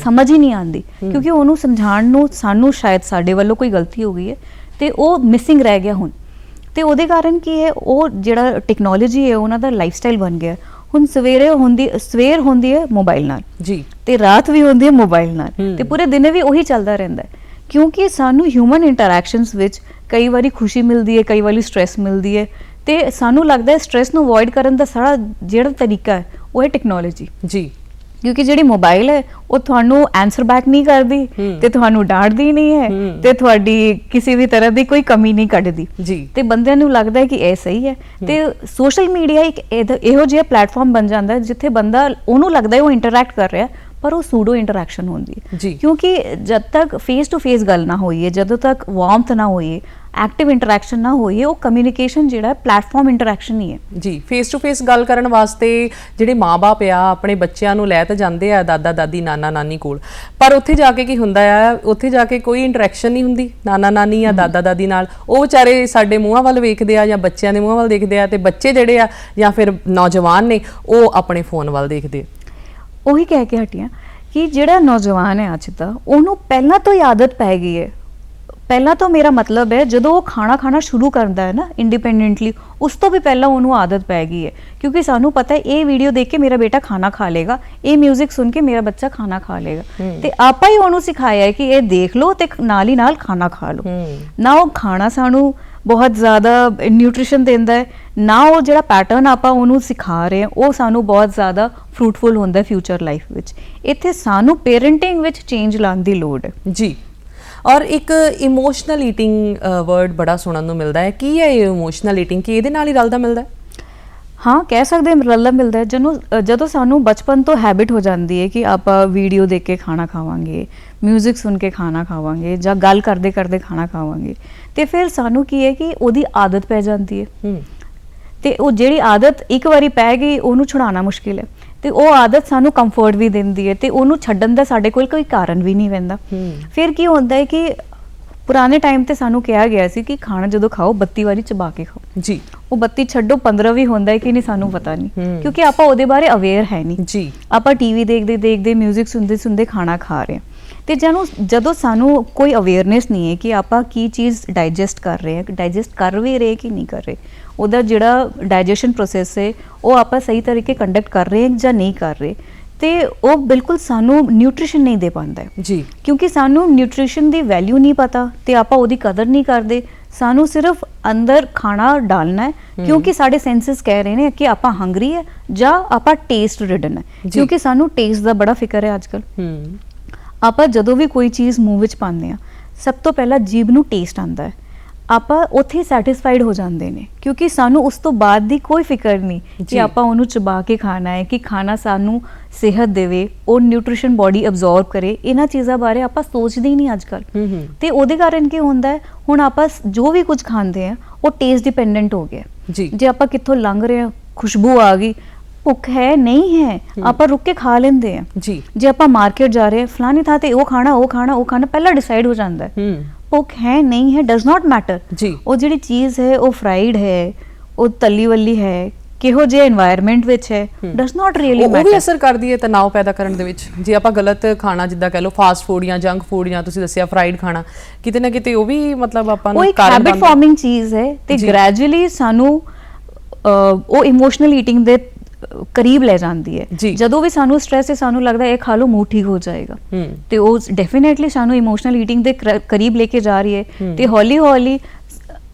ਸਮਝ ਹੀ ਨਹੀਂ ਆਉਂਦੀ ਕਿਉਂਕਿ ਉਹਨੂੰ ਸਮਝਾਉਣ ਨੂੰ ਸਾਨੂੰ ਸ਼ਾਇਦ ਸਾਡੇ ਵੱਲੋਂ ਕੋਈ ਗਲਤੀ ਹੋ ਗਈ ਹੈ ਤੇ ਉਹ ਮਿਸਿੰਗ ਰਹਿ ਗਿਆ ਹੁਣ। ਤੇ ਉਹਦੇ ਕਾਰਨ ਕੀ ਹੈ, ਉਹ ਜਿਹੜਾ ਟੈਕਨੋਲੋਜੀ ਹੈ ਉਹਨਾਂ ਦਾ ਲਾਈਫਸਟਾਈਲ ਬਣ ਗਿਆ। ਹੁਣ ਸਵੇਰ ਹੁੰਦੀ ਹੈ ਮੋਬਾਈਲ ਨਾਲ ਜੀ ਤੇ ਰਾਤ ਵੀ ਹੁੰਦੀ ਹੈ ਮੋਬਾਈਲ ਨਾਲ ਤੇ ਪੂਰੇ ਦਿਨ ਵੀ ਉਹੀ ਚੱਲਦਾ ਰਹਿੰਦਾ ਹੈ ਕਿਉਂਕਿ ਸਾਨੂੰ ਹਿਊਮਨ ਇੰਟਰੈਕਸ਼ਨਸ ਵਿੱਚ ਕਈ ਵਾਰੀ ਖੁਸ਼ੀ ਮਿਲਦੀ ਹੈ, ਕਈ ਵਾਰੀ ਸਟ੍ਰੈਸ ਮਿਲਦੀ ਹੈ ਤੇ ਸਾਨੂੰ ਲੱਗਦਾ ਹੈ ਸਟ੍ਰੈਸ ਨੂੰ ਅਵੋਇਡ ਕਰਨ ਦਾ ਸਾਰਾ ਜਿਹੜਾ ਤਰੀਕਾ ਹੈ ਉਹ ਹੈ ਟੈਕਨੋਲੋਜੀ। ਜੀ ਕਿਉਂਕਿ ਜਿਹੜੀ ਮੋਬਾਈਲ ਹੈ ਉਹ ਤੁਹਾਨੂੰ ਆਨਸਰ ਬੈਕ ਨਹੀਂ ਕਰਦੀ ਤੇ ਤੁਹਾਨੂੰ ਡਾਂਟਦੀ ਨਹੀਂ ਹੈ ਤੇ ਤੁਹਾਡੀ ਕਿਸੇ ਵੀ ਤਰ੍ਹਾਂ ਦੀ ਕੋਈ ਕਮੀ ਨਹੀਂ ਕੱਢਦੀ ਜੀ ਤੇ ਬੰਦਿਆਂ ਨੂੰ ਲੱਗਦਾ ਹੈ ਕਿ ਇਹ ਸਹੀ ਹੈ ਤੇ ਸੋਸ਼ਲ ਮੀਡੀਆ ਇੱਕ ਇਹੋ ਜਿਹਾ ਪਲੇਟਫਾਰਮ ਬਣ ਜਾਂਦਾ ਹੈ ਜਿੱਥੇ ਬੰਦਾ ਉਹਨੂੰ ਲੱਗਦਾ ਹੈ ਉਹ ਇੰਟਰੈਕਟ ਕਰ ਰਿਹਾ ਪਰ ਉਹ ਸੂਡੋ ਇੰਟਰੈਕਸ਼ਨ ਹੁੰਦੀ ਹੈ ਜੀ ਕਿਉਂਕਿ ਜਦ ਤੱਕ ਫੇਸ ਟੂ ਫੇਸ ਗੱਲ ਨਾ ਹੋਈ ਹੈ, ਜਦੋਂ ਤੱਕ ਵਾਰਮਥ ਨਾ ਹੋਈ ਹੈ, ਐਕਟਿਵ ਇੰਟਰੈਕਸ਼ਨ ਨਾ ਹੋਈ ਹੈ, ਉਹ ਕਮਿਊਨੀਕੇਸ਼ਨ ਜਿਹੜਾ ਪਲੇਟਫਾਰਮ ਇੰਟਰੈਕਸ਼ਨ ਹੀ ਹੈ। ਜੀ ਫੇਸ ਟੂ ਫੇਸ ਗੱਲ ਕਰਨ ਵਾਸਤੇ ਜਿਹੜੇ ਮਾਂ-ਬਾਪ ਆ ਆਪਣੇ ਬੱਚਿਆਂ ਨੂੰ ਲੈ ਤਾਂ ਜਾਂਦੇ ਆ ਦਾਦਾ ਦਾਦੀ ਨਾਨਾ ਨਾਨੀ ਕੋਲ, ਪਰ ਉੱਥੇ ਜਾ ਕੇ ਕੀ ਹੁੰਦਾ ਆ, ਉੱਥੇ ਜਾ ਕੇ ਕੋਈ ਇੰਟਰੈਕਸ਼ਨ ਨਹੀਂ ਹੁੰਦੀ ਨਾਨਾ ਨਾਨੀ ਜਾਂ ਦਾਦਾ ਦਾਦੀ ਨਾਲ। ਉਹ ਵਿਚਾਰੇ ਸਾਡੇ ਮੂੰਹਾਂ ਵੱਲ ਵੇਖਦੇ ਆ ਜਾਂ ਬੱਚਿਆਂ ਦੇ ਮੂੰਹਾਂ ਵੱਲ ਦੇਖਦੇ ਆ ਤੇ ਬੱਚੇ ਜਿਹੜੇ ਆ ਜਾਂ ਫਿਰ ਨੌਜਵਾਨ ਨੇ ਉਹ ਆਪਣੇ ਫੋਨ ਵੱਲ ਦੇਖਦੇ ਆ। ਉਹੀ ਕਹਿ ਕੇ ਹਟੀਆਂ ਕਿ ਜਿਹੜਾ ਨੌਜਵਾਨ ਹੈ ਅੱਜ ਦਾ ਉਹਨੂੰ ਪਹਿਲਾਂ ਤੋਂ ਹੀ ਆਦਤ ਪੈ ਗਈ ਹੈ। ਪਹਿਲਾਂ ਤੋਂ ਮੇਰਾ ਮਤਲਬ ਹੈ ਜਦੋਂ ਉਹ ਖਾਣਾ ਸ਼ੁਰੂ ਕਰਦਾ ਹੈ ਨਾ ਇੰਡੀਪੈਂਡੈਂਟਲੀ, ਉਸ ਤੋਂ ਵੀ ਪਹਿਲਾਂ ਉਹਨੂੰ ਆਦਤ ਪੈ ਗਈ ਹੈ ਕਿਉਂਕਿ ਸਾਨੂੰ ਪਤਾ ਹੈ ਇਹ ਵੀਡੀਓ ਦੇਖ ਕੇ ਮੇਰਾ ਬੇਟਾ ਖਾਣਾ ਖਾ ਲੇਗਾ, ਇਹ 뮤직 ਸੁਣ ਕੇ ਮੇਰਾ ਬੱਚਾ ਖਾਣਾ ਖਾ ਲੇਗਾ ਤੇ ਆਪਾਂ ਹੀ ਉਹਨੂੰ ਸਿਖਾਇਆ ਹੈ ਕਿ ਇਹ ਦੇਖ ਲਓ ਤੇ ਨਾਲ ਹੀ ਨਾਲ ਖਾਣਾ ਖਾ ਲਓ। ਨਾ ਉਹ ਖਾਣਾ ਸਾਨੂੰ ਬਹੁਤ ਜ਼ਿਆਦਾ ਨਿਊਟ੍ਰੀਸ਼ਨ ਦਿੰਦਾ ਹੈ, ਨਾ ਉਹ ਜਿਹੜਾ ਪੈਟਰਨ ਆਪਾਂ ਉਹਨੂੰ ਸਿਖਾ ਰਹੇ ਹਾਂ ਉਹ ਸਾਨੂੰ ਬਹੁਤ ਜ਼ਿਆਦਾ ਫਰੂਟਫੁਲ ਹੁੰਦਾ ਫਿਊਚਰ ਲਾਈਫ ਵਿੱਚ। ਇੱਥੇ ਸਾਨੂੰ ਪੇਰੈਂਟਿੰਗ ਵਿੱਚ ਚੇਂਜ ਲਾਉਣ ਦੀ ਲੋੜ ਹੈ। ਜੀ ਔਰ ਇੱਕ ਇਮੋਸ਼ਨਲ ਈਟਿੰਗ ਵਰਡ ਬੜਾ ਸੁਣਨ ਨੂੰ ਮਿਲਦਾ ਹੈ, ਕੀ ਹੈ ਇਹ ਇਮੋਸ਼ਨਲ ਈਟਿੰਗ? ਕੀ ਇਹਦੇ ਨਾਲ ਹੀ ਰਲਦਾ ਮਿਲਦਾ ਹੈ? ਹਾਂ ਕਹਿ ਸਕਦੇ ਹਾਂ ਰਲਦਾ ਮਿਲਦਾ ਹੈ। ਜਦੋਂ ਸਾਨੂੰ ਬਚਪਨ ਤੋਂ ਹੈਬਿਟ ਹੋ ਜਾਂਦੀ ਹੈ ਕਿ ਆਪਾਂ ਵੀਡੀਓ ਦੇਖ ਕੇ ਖਾਣਾ ਖਾਵਾਂਗੇ, 뮤직 ਸੁਣ ਕੇ ਖਾਣਾ ਖਾਵਾਂਗੇ ਜਾਂ ਗੱਲ ਕਰਦੇ ਕਰਦੇ ਖਾਣਾ ਖਾਵਾਂਗੇ ਤੇ ਫਿਰ ਸਾਨੂੰ ਕੀ ਹੈ ਕਿ ਉਹਦੀ ਆਦਤ ਪੈ ਜਾਂਦੀ ਹੈ ਤੇ ਉਹ ਜਿਹੜੀ ਆਦਤ ਇੱਕ ਵਾਰੀ ਪੈ ਗਈ ਉਹਨੂੰ ਛੁਡਾਉਣਾ ਮੁਸ਼ਕਿਲ ਹੈ ਤੇ ਉਹ ਆਦਤ ਸਾਨੂੰ ਕੰਫਰਟ ਵੀ ਦਿੰਦੀ ਹੈ ਤੇ ਉਹਨੂੰ ਛੱਡਣ ਦਾ ਸਾਡੇ ਕੋਲ ਕੋਈ ਕਾਰਨ ਵੀ ਨਹੀਂ ਰਹਿੰਦਾ। ਫਿਰ ਕੀ ਹੁੰਦਾ ਹੈ ਕਿ ਪੁਰਾਣੇ ਟਾਈਮ ਤੇ ਸਾਨੂੰ ਕਿਹਾ ਗਿਆ ਸੀ ਕਿ ਖਾਣਾ ਜਦੋਂ ਖਾਓ 32 ਵਾਰੀ ਚਬਾ ਕੇ ਖਾਓ। ਜੀ ਉਹ 32 ਛੱਡੋ 15 ਵੀ ਹੁੰਦਾ ਹੈ ਕਿ ਨਹੀਂ ਸਾਨੂੰ ਪਤਾ ਨਹੀਂ ਕਿਉਂਕਿ ਆਪਾਂ ਉਹਦੇ ਬਾਰੇ ਅਵੇਅਰ ਹੈ ਨਹੀਂ। ਜੀ ਆਪਾਂ ਟੀਵੀ ਦੇਖਦੇ 뮤직 ਸੁਣਦੇ ਖਾਣਾ ਖਾ ਰਹੇ ਹਾਂ ਤੇ ਜਦੋਂ ਸਾਨੂੰ ਕੋਈ ਅਵੇਅਰਨੈਸ ਨਹੀਂ ਹੈ ਕਿ ਆਪਾਂ ਕੀ ਚੀਜ਼ ਡਾਈਜੈਸਟ ਕਰ ਰਹੇ ਹਾਂ, ਡਾਈਜੈਸਟ ਕਰ ਵੀ ਰਹੇ ਕਿ ਨਹੀਂ ਕਰ ਰਹੇ, ਉਹਦਾ ਜਿਹੜਾ ਡਾਈਜੈਸ਼ਨ ਪ੍ਰੋਸੈਸ ਹੈ ਉਹ ਆਪਾਂ ਸਹੀ ਤਰੀਕੇ ਕੰਡਕਟ ਕਰ ਰਹੇ ਹਾਂ ਜਾਂ ਨਹੀਂ ਕਰ ਰਹੇ ਤੇ ਉਹ ਬਿਲਕੁਲ ਸਾਨੂੰ ਨਿਊਟ੍ਰੀਸ਼ਨ ਨਹੀਂ ਦੇ ਪਾਉਂਦਾ ਜੀ ਕਿਉਂਕਿ ਸਾਨੂੰ ਨਿਊਟ੍ਰੀਸ਼ਨ ਦੀ ਵੈਲਿਊ ਨਹੀਂ ਪਤਾ ਤੇ ਆਪਾਂ ਉਹਦੀ ਕਦਰ ਨਹੀਂ ਕਰਦੇ। ਸਾਨੂੰ ਸਿਰਫ ਅੰਦਰ ਖਾਣਾ ਡਾਲਣਾ ਹੈ ਕਿਉਂਕਿ ਸਾਡੇ ਸੈਂਸਸ ਕਹਿ ਰਹੇ ਨੇ ਕਿ ਆਪਾਂ ਹੰਗਰੀ ਹੈ ਜਾਂ ਆਪਾਂ ਟੇਸਟ ਰਿਡਨ ਹੈ ਕਿਉਂਕਿ ਸਾਨੂੰ ਟੇਸਟ ਦਾ ਬੜਾ ਫਿਕਰ ਹੈ ਅੱਜ ਕੱਲ੍ਹ। ਆਪਾਂ ਜਦੋਂ ਵੀ ਕੋਈ ਚੀਜ਼ ਮੂੰਹ ਵਿੱਚ ਪਾਉਂਦੇ ਹਾਂ ਸਭ ਤੋਂ ਪਹਿਲਾਂ ਜੀਭ ਨੂੰ ਟੇਸਟ ਆਉਂਦਾ ਹੈ, ਆਪਾਂ ਉੱਥੇ ਸੈਟੀਸਫਾਈਡ ਹੋ ਜਾਂਦੇ ਨੇ ਕਿਉਂਕਿ ਸਾਨੂੰ ਉਸ ਤੋਂ ਬਾਅਦ ਦੀ ਕੋਈ ਫਿਕਰ ਨਹੀਂ ਕਿ ਆਪਾਂ ਉਹਨੂੰ ਚਬਾ ਕੇ ਖਾਣਾ ਹੈ, ਕਿ ਖਾਣਾ ਸਾਨੂੰ ਸਿਹਤ ਦੇਵੇ, ਉਹ ਨਿਊਟ੍ਰੀਸ਼ਨ ਬੋਡੀ ਅਬਜ਼ੌਰਬ ਕਰੇ। ਇਹਨਾਂ ਚੀਜ਼ਾਂ ਬਾਰੇ ਆਪਾਂ ਸੋਚਦੇ ਹੀ ਨਹੀਂ ਅੱਜ ਕੱਲ੍ਹ ਤੇ ਉਹਦੇ ਕਾਰਨ ਕੀ ਹੁੰਦਾ ਹੈ ਹੁਣ ਆਪਾਂ ਜੋ ਵੀ ਕੁਝ ਖਾਂਦੇ ਆ ਉਹ ਟੇਸਟ ਡਿਪੈਂਡੈਂਟ ਹੋ ਗਿਆ। ਜੇ ਆਪਾਂ ਕਿੱਥੋਂ ਲੰਘ ਰਹੇ ਹਾਂ ਖੁਸ਼ਬੂ ਆ ਗਈ, ਭੁੱਖ ਹੈ ਨਹੀਂ ਹੈ ਆਪਾਂ ਰੁਕ ਕੇ ਖਾ ਲੈਂਦੇ ਆ ਜੀ। ਜੇ ਆਪਾਂ ਮਾਰਕੀਟ ਜਾ ਰਹੇ ਫਲਾਣੀ ਥਾਂ ਤੇ ਉਹ ਖਾਣਾ ਪਹਿਲਾਂ ਡਿਸਾਈਡ ਹੋ ਜਾਂਦਾ ਹੈ। ਭੁੱਖ ਹੈ ਨਹੀਂ ਹੈ ਡਸ ਨਾਟ ਮੈਟਰ ਜੀ, ਉਹ ਜਿਹੜੀ ਚੀਜ਼ ਹੈ ਉਹ ਫਰਾਈਡ ਹੈ, ਉਹ ਤਲੀ ਵੱਲੀ ਹੈ, ਕਿਹੋ ਜਿਹੇ এনवायरमेंट ਵਿੱਚ ਹੈ, ਡਸ ਨਾਟ ਰੀਅਲੀ ਮੈਟਰ। ਉਹ ਵੀ ਅਸਰ ਕਰਦੀ ਹੈ ਤਣਾਅ ਪੈਦਾ ਕਰਨ ਦੇ ਵਿੱਚ। ਜੇ ਆਪਾਂ ਗਲਤ ਖਾਣਾ ਜਿੱਦਾਂ ਕਹਿ ਲਓ ਫਾਸਟ ਫੂਡ ਜਾਂ ਜੰਕ ਫੂਡ ਜਾਂ ਤੁਸੀਂ ਦੱਸਿਆ ਫਰਾਈਡ ਖਾਣਾ, ਕਿਤੇ ਨਾ ਕਿਤੇ ਉਹ ਵੀ ਮਤਲਬ ਆਪਾਂ ਨੂੰ ਕਾਰਨ ਹੈਬਿਟ ਫਾਰਮਿੰਗ ਚੀਜ਼ ਹੈ ਤੇ ਗ੍ਰੈਜੂਅਲੀ ਸਾਨੂੰ ਉਹ ਇਮੋਸ਼ਨਲ ਈਟਿੰਗ ਦੇ ਕਰੀਬ ਲੈ ਜਾਂਦੀ ਹੈ। ਜਦੋਂ ਵੀ ਸਾਨੂੰ ਸਟ੍ਰੈਸ ਹੈ ਸਾਨੂੰ ਲੱਗਦਾ ਇਹ ਖਾ ਲਓ ਮੂਡ ਠੀਕ ਹੋ ਜਾਏਗਾ ਤੇ ਉਹ ਡੈਫੀਨੇਟਲੀ ਸਾਨੂੰ ਇਮੋਸ਼ਨਲ ਈਟਿੰਗ ਦੇ ਕਰੀਬ ਲੈ ਕੇ ਜਾ ਰਹੀ ਹੈ ਤੇ ਹੌਲੀ ਹੌਲੀ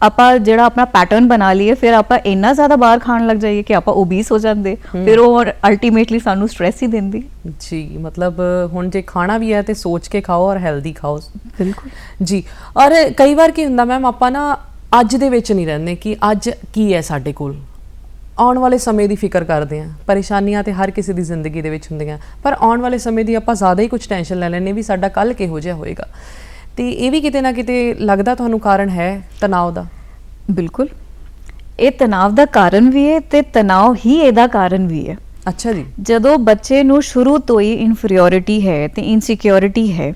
ਆਪਾਂ ਜਿਹੜਾ ਆਪਣਾ ਪੈਟਰਨ ਬਣਾ ਲਈਏ ਫਿਰ ਆਪਾਂ ਇੰਨਾ ਜ਼ਿਆਦਾ ਬਾਹਰ ਖਾਣ ਲੱਗ ਜਾਈਏ ਕਿ ਆਪਾਂ ਓਬੀਸ ਹੋ ਜਾਂਦੇ, ਫਿਰ ਉਹ ਅਲਟੀਮੇਟਲੀ ਸਾਨੂੰ ਸਟ੍ਰੈਸ ਹੀ ਦਿੰਦੀ ਜੀ। ਮਤਲਬ ਹੁਣ ਜੇ ਖਾਣਾ ਵੀ ਹੈ ਤੇ ਸੋਚ ਕੇ ਖਾਓ ਔਰ ਹੈਲਦੀ ਖਾਓ। ਬਿਲਕੁਲ ਜੀ। ਔਰ ਕਈ ਵਾਰ ਕੀ ਹੁੰਦਾ ਮੈਮ ਆਪਾਂ ਨਾ ਅੱਜ ਦੇ ਵਿੱਚ ਨਹੀਂ ਰਹਿੰਦੇ ਕਿ ਅੱਜ ਕੀ ਹੈ ਸਾਡੇ ਕੋਲ, ਆਉਣ ਵਾਲੇ ਸਮੇਂ ਦੀ ਫਿਕਰ ਕਰਦੇ ਹਾਂ। ਪਰੇਸ਼ਾਨੀਆਂ ਤੇ ਹਰ ਕਿਸੇ ਦੀ ਜ਼ਿੰਦਗੀ ਦੇ ਵਿੱਚ ਹੁੰਦੀਆਂ ਪਰ ਆਉਣ ਵਾਲੇ ਸਮੇਂ ਦੀ ਆਪਾਂ ਜ਼ਿਆਦਾ ਹੀ ਕੁਝ ਟੈਨਸ਼ਨ ਲੈ ਲੈਂਦੇ ਵੀ ਸਾਡਾ ਕੱਲ ਕਿਹੋ ਜਿਹਾ ਹੋਏਗਾ ਤੇ ਇਹ ਵੀ ਕਿਤੇ ਨਾ ਕਿਤੇ ਲੱਗਦਾ ਤੁਹਾਨੂੰ ਕਾਰਨ ਹੈ ਤਣਾਅ ਦਾ? ਬਿਲਕੁਲ ਇਹ ਤਣਾਅ ਦਾ ਕਾਰਨ ਵੀ ਹੈ ਤੇ ਤਣਾਅ ਹੀ ਇਹਦਾ ਕਾਰਨ ਵੀ ਹੈ। ਅੱਛਾ ਜੀ। ਜਦੋਂ ਬੱਚੇ ਨੂੰ ਸ਼ੁਰੂ ਤੋਂ ਹੀ ਇਨਫੀਰੀਓਰਿਟੀ ਹੈ ਤੇ ਇਨਸਿਕਿਉਰਿਟੀ ਹੈ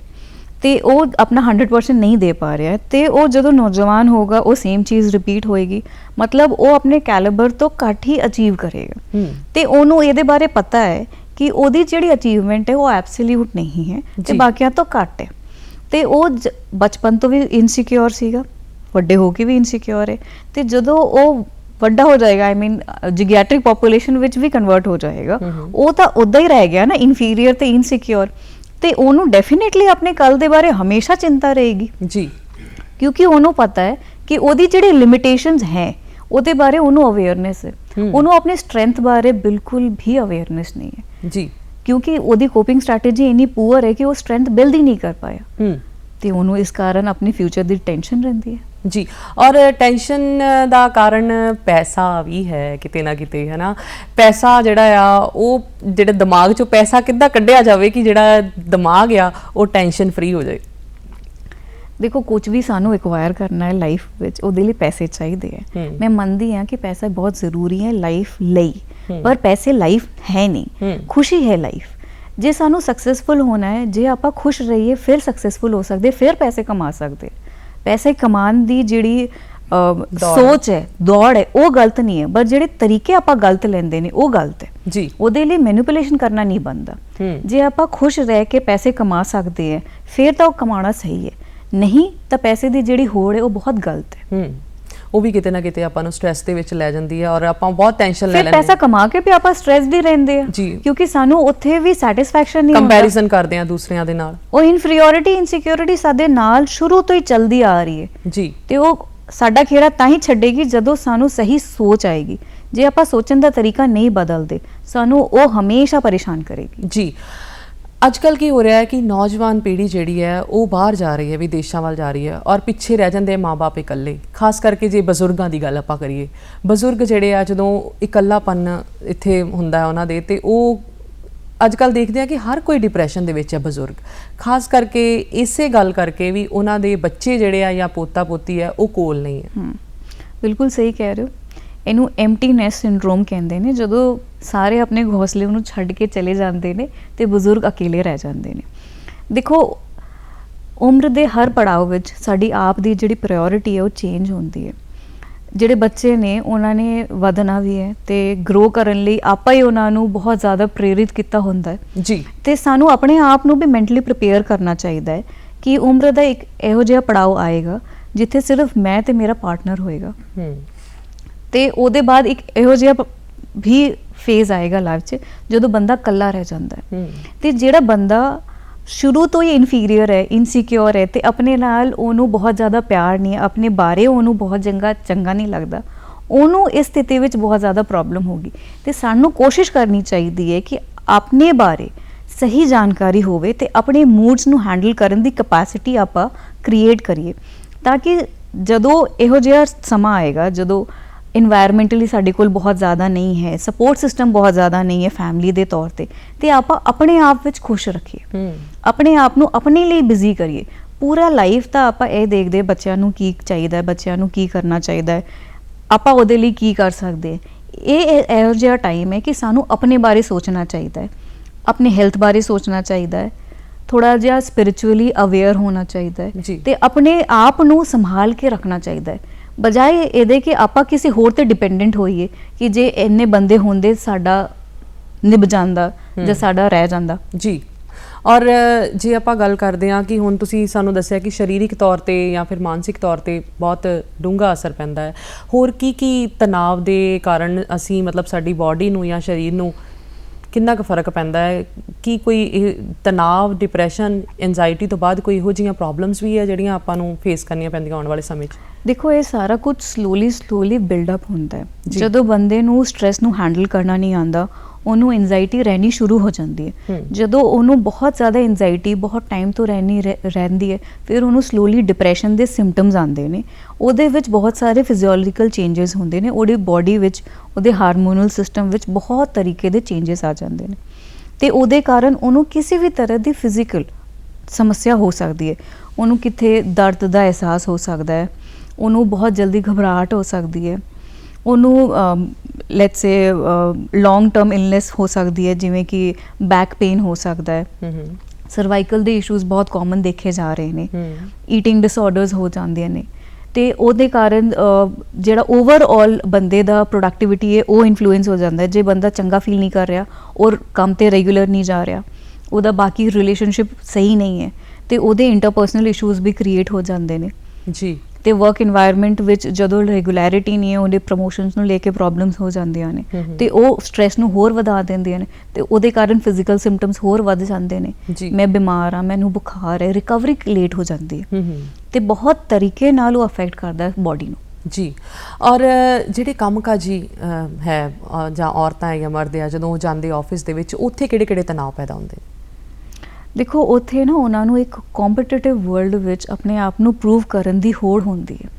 ਤੇ ਉਹ ਆਪਣਾ 100% ਨਹੀਂ ਦੇ ਪਾ ਰਿਹਾ ਤੇ ਉਹ ਜਦੋਂ ਨੌਜਵਾਨ ਹੋਗਾ ਉਹ ਸੇਮ ਚੀਜ਼ ਰਿਪੀਟ ਹੋਏਗੀ, ਮਤਲਬ ਉਹ ਆਪਣੇ ਕੈਲੀਬਰ ਤੋਂ ਘੱਟ ਹੀ ਅਚੀਵ ਕਰੇਗਾ। ਤੇ ਉਹਨੂੰ ਇਹਦੇ ਬਾਰੇ ਪਤਾ ਹੈ ਕਿ ਉਹਦੀ ਜਿਹੜੀ ਅਚੀਵਮੈਂਟ ਹੈ ਉਹ ਐਬਸੋਲਿਊਟ ਨਹੀਂ ਹੈ ਤੇ ਬਾਕੀਆਂ ਤੋਂ ਘੱਟ ਹੈ। ਤੇ ਉਹ ਬਚਪਨ ਤੋਂ ਵੀ ਇਨਸਿਕਿਉਰ ਸੀਗਾ, ਵੱਡੇ ਹੋ ਕੇ ਵੀ ਇਨਸਿਕਿਉਰ ਹੈ ਤੇ ਜਦੋਂ ਉਹ ਵੱਡਾ ਹੋ ਜਾਏਗਾ, ਆਈ ਮੀਨ ਜਿਗਿਆਟ੍ਰਿਕ ਪੋਪੂਲੇਸ਼ਨ ਵਿੱਚ ਵੀ ਕਨਵਰਟ ਹੋ ਜਾਏਗਾ, ਉਹ ਤਾਂ ਉਦਾਂ ਹੀ ਰਹਿ ਗਿਆ ਨਾ, ਇਨਫੀਰੀਅਰ ਤੇ ਇਨਸਿਕਿਉਰ। ਤੇ ਉਹਨੂੰ ਡੈਫੀਨੇਟਲੀ ਆਪਣੇ ਕੱਲ ਦੇ ਬਾਰੇ ਹਮੇਸ਼ਾ ਚਿੰਤਾ ਰਹੇਗੀ ਜੀ, ਕਿਉਂਕਿ ਉਹਨੂੰ ਪਤਾ ਹੈ ਕਿ ਉਹਦੀ ਜਿਹੜੀ ਲਿਮਿਟੇਸ਼ਨਸ ਹੈ ਉਹਦੇ ਬਾਰੇ ਉਹਨੂੰ ਅਵੇਅਰਨੈਸ ਹੈ। ਉਹਨੂੰ ਆਪਣੇ ਸਟਰੈਂਥ ਬਾਰੇ ਬਿਲਕੁਲ ਵੀ ਅਵੇਅਰਨੈਸ ਨਹੀਂ ਹੈ ਜੀ, ਕਿਉਂਕਿ ਉਹਦੀ ਕੋਪਿੰਗ ਸਟ੍ਰੈਟੇਜੀ ਇੰਨੀ ਪੂਅਰ ਹੈ ਕਿ ਉਹ ਸਟਰੈਂਥ ਬਿਲਡ ਹੀ ਨਹੀਂ ਕਰ ਪਾਇਆ ਤੇ ਉਹਨੂੰ ਇਸ ਕਾਰਨ ਆਪਣੇ ਫਿਊਚਰ ਦੀ ਟੈਨਸ਼ਨ ਰਹਿੰਦੀ ਹੈ ਜੀ। ਔਰ ਟੈਨਸ਼ਨ ਦਾ ਕਾਰਨ ਪੈਸਾ ਵੀ ਹੈ ਕਿਤੇ ਨਾ ਕਿਤੇ, ਹੈ ਨਾ। ਪੈਸਾ ਜਿਹੜਾ ਆ ਉਹ ਜਿਹੜੇ ਦਿਮਾਗ ਚੋਂ ਪੈਸਾ ਕਿੱਦਾਂ ਕੱਢਿਆ ਜਾਵੇ ਕਿ ਜਿਹੜਾ ਦਿਮਾਗ ਆ ਉਹ ਟੈਨਸ਼ਨ ਫ੍ਰੀ ਹੋ ਜਾਏ। ਦੇਖੋ, ਕੁਝ ਵੀ ਸਾਨੂੰ ਐਕਵਾਇਰ ਕਰਨਾ ਹੈ ਲਾਈਫ ਵਿੱਚ, ਉਹਦੇ ਲਈ ਪੈਸੇ ਚਾਹੀਦੇ ਹੈ। ਮੈਂ ਮੰਨਦੀ ਹਾਂ ਕਿ ਪੈਸਾ ਬਹੁਤ ਜ਼ਰੂਰੀ ਹੈ ਲਾਈਫ ਲਈ, ਪਰ ਪੈਸੇ ਲਾਈਫ ਹੈ ਨਹੀਂ, ਖੁਸ਼ੀ ਹੈ ਲਾਈਫ। ਜੇ ਸਾਨੂੰ ਸਕਸੈਸਫੁਲ ਹੋਣਾ ਹੈ, ਜੇ ਆਪਾਂ ਖੁਸ਼ ਰਹੀਏ ਫਿਰ ਸਕਸੈਸਫੁਲ ਹੋ ਸਕਦੇ, ਫਿਰ ਪੈਸੇ ਕਮਾ ਸਕਦੇ। ਪੈਸੇ ਕਮਾਉਣ ਦੀ ਜਿਹੜੀ ਸੋਚ ਹੈ, ਦੌੜ ਹੈ, ਉਹ ਗਲਤ ਨਹੀਂ ਹੈ, ਪਰ ਜਿਹੜੇ ਤਰੀਕੇ ਆਪਾਂ ਗਲਤ ਲੈਂਦੇ ਨੇ ਉਹ ਗਲਤ ਹੈ ਜੀ। ਉਹਦੇ ਲਈ ਮੈਨੀਪੂਲੇਸ਼ਨ ਕਰਨਾ ਨਹੀਂ ਬਣਦਾ। ਜੇ ਆਪਾਂ ਖੁਸ਼ ਰਹਿ ਕੇ ਪੈਸੇ ਕਮਾ ਸਕਦੇ ਹੈ ਫਿਰ ਤਾਂ ਉਹ ਕਮਾਉਣਾ ਸਹੀ ਹੈ, ਨਹੀਂ ਤਾਂ ਪੈਸੇ ਦੀ ਜਿਹੜੀ ਹੋੜ ਹੈ ਉਹ ਬਹੁਤ ਗਲਤ ਹੈ। ਉਹ ਵੀ ਕਿਤੇ ਨਾ ਕਿਤੇ ਆਪਾਂ ਨੂੰ ਸਟ੍ਰੈਸ ਦੇ ਵਿੱਚ ਲੈ ਜਾਂਦੀ ਹੈ ਔਰ ਆਪਾਂ ਬਹੁਤ ਟੈਨਸ਼ਨ ਲੈ ਲੈਂਦੇ ਹਾਂ। ਪੈਸਾ ਕਮਾ ਕੇ ਵੀ ਆਪਾਂ ਸਟ੍ਰੈਸ ਦੀ ਰਹਿੰਦੇ ਆ ਕਿਉਂਕਿ ਸਾਨੂੰ ਉੱਥੇ ਵੀ ਸੈਟੀਸਫੈਕਸ਼ਨ ਨਹੀਂ ਹੁੰਦਾ, ਕੰਪੈਰੀਜ਼ਨ ਕਰਦੇ ਆ ਦੂਸਰਿਆਂ ਦੇ ਨਾਲ। ਉਹ ਇਨਫੀਰੀਓਰਿਟੀ ਇਨਸਿਕਿਉਰਿਟੀ ਸਾਡੇ ਨਾਲ ਸ਼ੁਰੂ ਤੋਂ ਹੀ ਚੱਲਦੀ ਆ ਰਹੀ ਹੈ ਜੀ, ਤੇ ਉਹ ਸਾਡਾ ਖੇੜਾ ਤਾਂ ਹੀ ਛੱਡੇਗੀ ਜਦੋਂ ਸਾਨੂੰ ਸਹੀ ਸੋਚ ਆਏਗੀ। ਜੇ ਆਪਾਂ ਸੋਚਣ ਦਾ ਤਰੀਕਾ ਨਹੀਂ ਬਦਲਦੇ ਸਾਨੂੰ ਉਹ ਹਮੇਸ਼ਾ ਪਰੇਸ਼ਾਨ ਕਰੇਗੀ ਜੀ। ਅੱਜ ਕੱਲ੍ਹ ਕੀ ਹੋ ਰਿਹਾ ਹੈ ਕਿ ਨੌਜਵਾਨ ਪੀੜ੍ਹੀ ਜਿਹੜੀ ਹੈ ਉਹ ਬਾਹਰ ਜਾ ਰਹੀ ਹੈ, ਵਿਦੇਸ਼ਾਂ ਵੱਲ ਜਾ ਰਹੀ ਹੈ ਔਰ ਪਿੱਛੇ ਰਹਿ ਜਾਂਦੇ ਮਾਂ-ਬਾਪ ਇਕੱਲੇ। ਖਾਸ ਕਰਕੇ ਜੇ ਬਜ਼ੁਰਗਾਂ ਦੀ ਗੱਲ ਆਪਾਂ ਕਰੀਏ, ਬਜ਼ੁਰਗ ਜਿਹੜੇ ਆ ਜਦੋਂ ਇਕੱਲਾਪਨ ਇੱਥੇ ਹੁੰਦਾ ਉਹਨਾਂ ਦੇ, ਤੇ ਉਹ ਅੱਜ ਕੱਲ੍ਹ ਦੇਖਦੇ ਆ ਕਿ ਹਰ ਕੋਈ ਡਿਪਰੈਸ਼ਨ ਦੇ ਵਿੱਚ ਹੈ ਬਜ਼ੁਰਗ। ਖਾਸ ਕਰਕੇ ਇਸੇ ਗੱਲ ਕਰਕੇ ਵੀ ਉਹਨਾਂ ਦੇ ਬੱਚੇ ਜਿਹੜੇ ਆ ਜਾਂ ਪੋਤਾ ਪੋਤੀ ਹੈ ਉਹ ਕੋਲ ਨਹੀਂ ਹੈ। ਬਿਲਕੁਲ ਸਹੀ ਕਹਿ ਰਹੇ ਹੋ। ਇਹਨੂੰ ਐਮਟੀਨੈਸ ਸਿੰਡਰੋਮ ਕਹਿੰਦੇ ਨੇ, ਜਦੋਂ ਸਾਰੇ ਆਪਣੇ ਘੋਂਸਲੇ ਨੂੰ ਛੱਡ ਕੇ ਚਲੇ ਜਾਂਦੇ ਨੇ ਤੇ ਬਜ਼ੁਰਗ ਅਕੇਲੇ ਰਹਿ ਜਾਂਦੇ ਨੇ। ਦੇਖੋ, ਉਮਰ ਦੇ ਹਰ ਪੜਾਅ ਵਿੱਚ ਸਾਡੀ ਆਪ ਦੀ ਜਿਹੜੀ ਪ੍ਰਾਇੋਰਿਟੀ ਹੈ ਉਹ ਚੇਂਜ ਹੁੰਦੀ ਹੈ। ਜਿਹੜੇ ਬੱਚੇ ਨੇ ਉਹਨਾਂ ਨੇ ਵਧਣਾ ਵੀ ਹੈ ਤੇ ਗਰੋ ਕਰਨ ਲਈ ਆਪਾਂ ਹੀ ਉਹਨਾਂ ਨੂੰ ਬਹੁਤ ਜ਼ਿਆਦਾ ਪ੍ਰੇਰਿਤ ਕੀਤਾ ਹੁੰਦਾ ਹੈ ਜੀ, ਤੇ ਸਾਨੂੰ ਆਪਣੇ ਆਪ ਨੂੰ ਵੀ ਮੈਂਟਲੀ ਪ੍ਰਿਪੇਅਰ ਕਰਨਾ ਚਾਹੀਦਾ ਹੈ ਕਿ ਉਮਰ ਦਾ ਇੱਕ ਇਹੋ ਜਿਹਾ ਪੜਾਅ ਆਏਗਾ ਜਿੱਥੇ ਸਿਰਫ ਮੈਂ ਤੇ ਮੇਰਾ ਪਾਰਟਨਰ ਹੋਏਗਾ ਤੇ ਉਹਦੇ ਬਾਅਦ ਇੱਕ ਇਹੋ ਜਿਹਾ ਵੀ ਫੇਜ਼ ਆਏਗਾ ਲਾਈਫ 'ਚ ਜਦੋਂ ਬੰਦਾ ਇਕੱਲਾ ਰਹਿ ਜਾਂਦਾ ਹੈ। ਤੇ ਜਿਹੜਾ ਬੰਦਾ ਸ਼ੁਰੂ ਤੋਂ ਹੀ ਇਨਫੀਰੀਅਰ ਹੈ, ਇਨਸਿਕਿਉਰ ਹੈ ਤੇ ਆਪਣੇ ਨਾਲ ਉਹਨੂੰ ਬਹੁਤ ਜ਼ਿਆਦਾ ਪਿਆਰ ਨਹੀਂ ਹੈ, ਆਪਣੇ ਬਾਰੇ ਉਹਨੂੰ ਬਹੁਤ ਚੰਗਾ ਨਹੀਂ ਲੱਗਦਾ, ਉਹਨੂੰ ਇਸ ਸਥਿਤੀ ਵਿੱਚ ਬਹੁਤ ਜ਼ਿਆਦਾ ਪ੍ਰੋਬਲਮ ਹੋਗੀ। ਤੇ ਸਾਨੂੰ ਕੋਸ਼ਿਸ਼ ਕਰਨੀ ਚਾਹੀਦੀ ਹੈ ਕਿ ਆਪਣੇ ਬਾਰੇ ਸਹੀ ਜਾਣਕਾਰੀ ਹੋਵੇ ਤੇ ਆਪਣੇ ਮੂਡਸ ਨੂੰ ਹੈਂਡਲ ਕਰਨ ਦੀ ਕੈਪੈਸਿਟੀ ਆਪਾਂ ਕ੍ਰੀਏਟ ਕਰੀਏ, ਤਾਂ ਕਿ ਜਦੋਂ ਇਹੋ ਜਿਹਾ ਸਮਾਂ ਆਏਗਾ ਜਦੋਂ ਇਨਵਾਇਰਮੈਂਟਲੀ ਸਾਡੇ ਕੋਲ ਬਹੁਤ ਜ਼ਿਆਦਾ ਨਹੀਂ ਹੈ, ਸਪੋਰਟ ਸਿਸਟਮ ਬਹੁਤ ਜ਼ਿਆਦਾ ਨਹੀਂ ਹੈ ਫੈਮਿਲੀ ਦੇ ਤੌਰ ਤੇ ਆਪਾਂ ਆਪਣੇ ਆਪ ਵਿੱਚ ਖੁਸ਼ ਰੱਖੀਏ, ਆਪਣੇ ਆਪ ਨੂੰ ਆਪਣੇ ਲਈ ਬਿਜ਼ੀ ਕਰੀਏ। ਪੂਰਾ ਲਾਈਫ ਤਾਂ ਆਪਾਂ ਇਹ ਦੇਖਦੇ ਬੱਚਿਆਂ ਨੂੰ ਕੀ ਚਾਹੀਦਾ ਹੈ, ਬੱਚਿਆਂ ਨੂੰ ਕੀ ਕਰਨਾ ਚਾਹੀਦਾ ਹੈ, ਆਪਾਂ ਉਹਦੇ ਲਈ ਕੀ ਕਰ ਸਕਦੇ। ਇਹ ਇਹੋ ਜਿਹਾ ਟਾਈਮ ਹੈ ਕਿ ਸਾਨੂੰ ਆਪਣੇ ਬਾਰੇ ਸੋਚਣਾ ਚਾਹੀਦਾ ਹੈ, ਆਪਣੇ ਹੈਲਥ ਬਾਰੇ ਸੋਚਣਾ ਚਾਹੀਦਾ ਹੈ, ਥੋੜਾ ਜਿਹਾ ਸਪਿਰਿਚੁਅਲੀ ਅਵੇਅਰ ਹੋਣਾ ਚਾਹੀਦਾ ਹੈ ਤੇ ਆਪਣੇ ਆਪ ਨੂੰ ਸੰਭਾਲ ਕੇ ਰੱਖਣਾ ਚਾਹੀਦਾ ਹੈ, ਬਜਾਏ ਇਹਦੇ ਕਿ ਆਪਾਂ ਕਿਸੇ ਹੋਰ ਤੇ ਡਿਪੈਂਡੈਂਟ ਹੋਈਏ ਕਿ ਜੇ ਇੰਨੇ ਬੰਦੇ ਹੁੰਦੇ ਸਾਡਾ ਨਿਭ ਜਾਂਦਾ ਜਾਂ ਸਾਡਾ ਰਹਿ ਜਾਂਦਾ ਜੀ। ਔਰ ਜੇ ਆਪਾਂ ਗੱਲ ਕਰਦੇ ਹਾਂ ਕਿ ਹੁਣ ਤੁਸੀਂ ਸਾਨੂੰ ਦੱਸਿਆ ਕਿ ਸਰੀਰਕ ਤੌਰ ਤੇ ਜਾਂ ਫਿਰ ਮਾਨਸਿਕ ਤੌਰ ਤੇ ਬਹੁਤ ਡੂੰਘਾ ਅਸਰ ਪੈਂਦਾ ਹੈ, ਹੋਰ ਕੀ ਤਣਾਅ ਦੇ ਕਾਰਨ ਅਸੀਂ ਮਤਲਬ ਸਾਡੀ ਬਾਡੀ ਨੂੰ ਜਾਂ ਸਰੀਰ ਨੂੰ ਕਿੰਨਾ ਕੁ ਫਰਕ ਪੈਂਦਾ ਹੈ? ਕੀ ਕੋਈ ਤਣਾਅ, ਡਿਪਰੈਸ਼ਨ, ਐਂਜ਼ਾਈਟੀ ਤੋਂ ਬਾਅਦ ਕੋਈ ਇਹੋ ਜਿਹੀਆਂ ਪ੍ਰੋਬਲਮਸ ਵੀ ਹੈ ਜਿਹੜੀਆਂ ਆਪਾਂ ਨੂੰ ਫੇਸ ਕਰਨੀਆਂ ਪੈਂਦੀਆਂ ਆਉਣ ਵਾਲੇ ਸਮੇਂ 'ਚ? ਦੇਖੋ, ਇਹ ਸਾਰਾ ਕੁਝ ਸਲੋਲੀ ਬਿਲਡਅਪ ਹੁੰਦਾ ਹੈ। ਜਦੋਂ ਬੰਦੇ ਨੂੰ ਸਟ੍ਰੈਸ ਨੂੰ ਹੈਂਡਲ ਕਰਨਾ ਨਹੀਂ ਆਉਂਦਾ, ਉਹਨੂੰ ਐਂਜ਼ਾਈਟੀ ਰਹਿਣੀ ਸ਼ੁਰੂ ਹੋ ਜਾਂਦੀ ਹੈ। ਜਦੋਂ ਉਹਨੂੰ ਬਹੁਤ ਜ਼ਿਆਦਾ ਐਂਜ਼ਾਈਟੀ ਬਹੁਤ ਟਾਈਮ ਤੋਂ ਰਹਿੰਦੀ ਹੈ, ਫਿਰ ਉਹਨੂੰ ਸਲੋਲੀ ਡਿਪਰੈਸ਼ਨ ਦੇ ਸਿੰਪਟਮਸ ਆਉਂਦੇ ਨੇ। ਉਹਦੇ ਵਿੱਚ ਬਹੁਤ ਸਾਰੇ ਫਿਜ਼ੀਓਲੋਜੀਕਲ ਚੇਂਜਸ ਹੁੰਦੇ ਨੇ, ਉਹਦੀ ਬਾਡੀ ਵਿੱਚ, ਉਹਦੇ ਹਾਰਮੋਨਲ ਸਿਸਟਮ ਵਿੱਚ ਬਹੁਤ ਤਰੀਕੇ ਦੇ ਚੇਂਜਸ ਆ ਜਾਂਦੇ ਨੇ ਤੇ ਉਹਦੇ ਕਾਰਨ ਉਹਨੂੰ ਕਿਸੇ ਵੀ ਤਰ੍ਹਾਂ ਦੀ ਫਿਜ਼ੀਕਲ ਸਮੱਸਿਆ ਹੋ ਸਕਦੀ ਹੈ। ਉਹਨੂੰ ਕਿਤੇ ਦਰਦ ਦਾ ਅਹਿਸਾਸ ਹੋ ਸਕਦਾ ਹੈ, ਉਹਨੂੰ ਬਹੁਤ ਜਲਦੀ ਘਬਰਾਹਟ ਹੋ ਸਕਦੀ ਹੈ, ਉਹਨੂੰ let's say long term illness ਹੋ ਸਕਦੀ ਹੈ, ਜਿਵੇਂ ਕਿ ਬੈਕ ਪੇਨ ਹੋ ਸਕਦਾ ਹੈ, ਸਰਵਾਈਕਲ ਦੇ ਇਸ਼ੂਜ਼ ਬਹੁਤ ਕਾਮਨ ਦੇਖੇ ਜਾ ਰਹੇ ਨੇ, ਈਟਿੰਗ ਡਿਸਆਰਡਰਸ ਹੋ ਜਾਂਦੀਆਂ ਨੇ, ਤੇ ਉਹਦੇ ਕਾਰਨ ਜਿਹੜਾ ਓਵਰਆਲ ਬੰਦੇ ਦਾ ਪ੍ਰੋਡਕਟਿਵਿਟੀ ਹੈ ਉਹ ਇਨਫਲੂਐਂਸ ਹੋ ਜਾਂਦਾ ਹੈ। ਜੇ ਬੰਦਾ ਚੰਗਾ ਫੀਲ ਨਹੀਂ ਕਰ ਰਿਹਾ ਔਰ ਕੰਮ ਤੇ ਰੈਗੂਲਰ ਨਹੀਂ ਜਾ ਰਿਹਾ, ਉਹਦਾ ਬਾਕੀ ਰਿਲੇਸ਼ਨਸ਼ਿਪ ਸਹੀ ਨਹੀਂ ਹੈ, ਤੇ ਉਹਦੇ ਇੰਟਰਪਰਸਨਲ ਇਸ਼ੂਜ਼ ਵੀ ਕ੍ਰੀਏਟ ਹੋ ਜਾਂਦੇ ਨੇ ਜੀ। ਤੇ ਵਰਕ ਇਨਵਾਇਰਨਮੈਂਟ ਵਿੱਚ ਜਦੋਂ ਰੈਗੂਲੈਰਿਟੀ ਨਹੀਂ ਹੈ, ਉਹਦੇ ਪ੍ਰਮੋਸ਼ਨਸ ਨੂੰ ਲੈ ਕੇ ਪ੍ਰੋਬਲਮਸ ਹੋ ਜਾਂਦੀਆਂ ਨੇ, ਤੇ ਉਹ ਸਟ੍ਰੈਸ ਨੂੰ ਹੋਰ ਵਧਾ ਦਿੰਦੀਆਂ ਨੇ, ਤੇ ਉਹਦੇ ਕਾਰਨ ਫਿਜ਼ੀਕਲ ਸਿੰਪਟਮਸ ਹੋਰ ਵੱਧ ਜਾਂਦੇ ਨੇ। ਮੈਂ ਬਿਮਾਰ ਹਾਂ, ਮੈਨੂੰ ਬੁਖਾਰ ਹੈ, ਰਿਕਵਰੀ ਲੇਟ ਹੋ ਜਾਂਦੀ ਹੈ, ਤੇ ਬਹੁਤ ਤਰੀਕੇ ਨਾਲ ਉਹ ਅਫੈਕਟ ਕਰਦਾ ਹੈ ਬੋਡੀ ਨੂੰ ਜੀ। ਔਰ ਜਿਹੜੇ ਕੰਮਕਾਜੀ ਹੈ ਜਾਂ ਔਰਤਾਂ ਹੈ ਜਾਂ ਮਰਦ ਆ, ਜਦੋਂ ਉਹ ਜਾਂਦੇ ਆਫਿਸ ਦੇ ਵਿੱਚ, ਉੱਥੇ ਕਿਹੜੇ ਕਿਹੜੇ ਤਣਾਅ ਪੈਦਾ ਹੁੰਦੇ? ਦੇਖੋ, ਉੱਥੇ ਨਾ ਉਹਨਾਂ ਨੂੰ ਇੱਕ ਕੰਪੀਟੀਟਿਵ ਵਰਲਡ ਵਿੱਚ ਆਪਣੇ ਆਪ ਨੂੰ ਪ੍ਰੂਵ ਕਰਨ ਦੀ ਹੋੜ ਹੁੰਦੀ ਹੈ,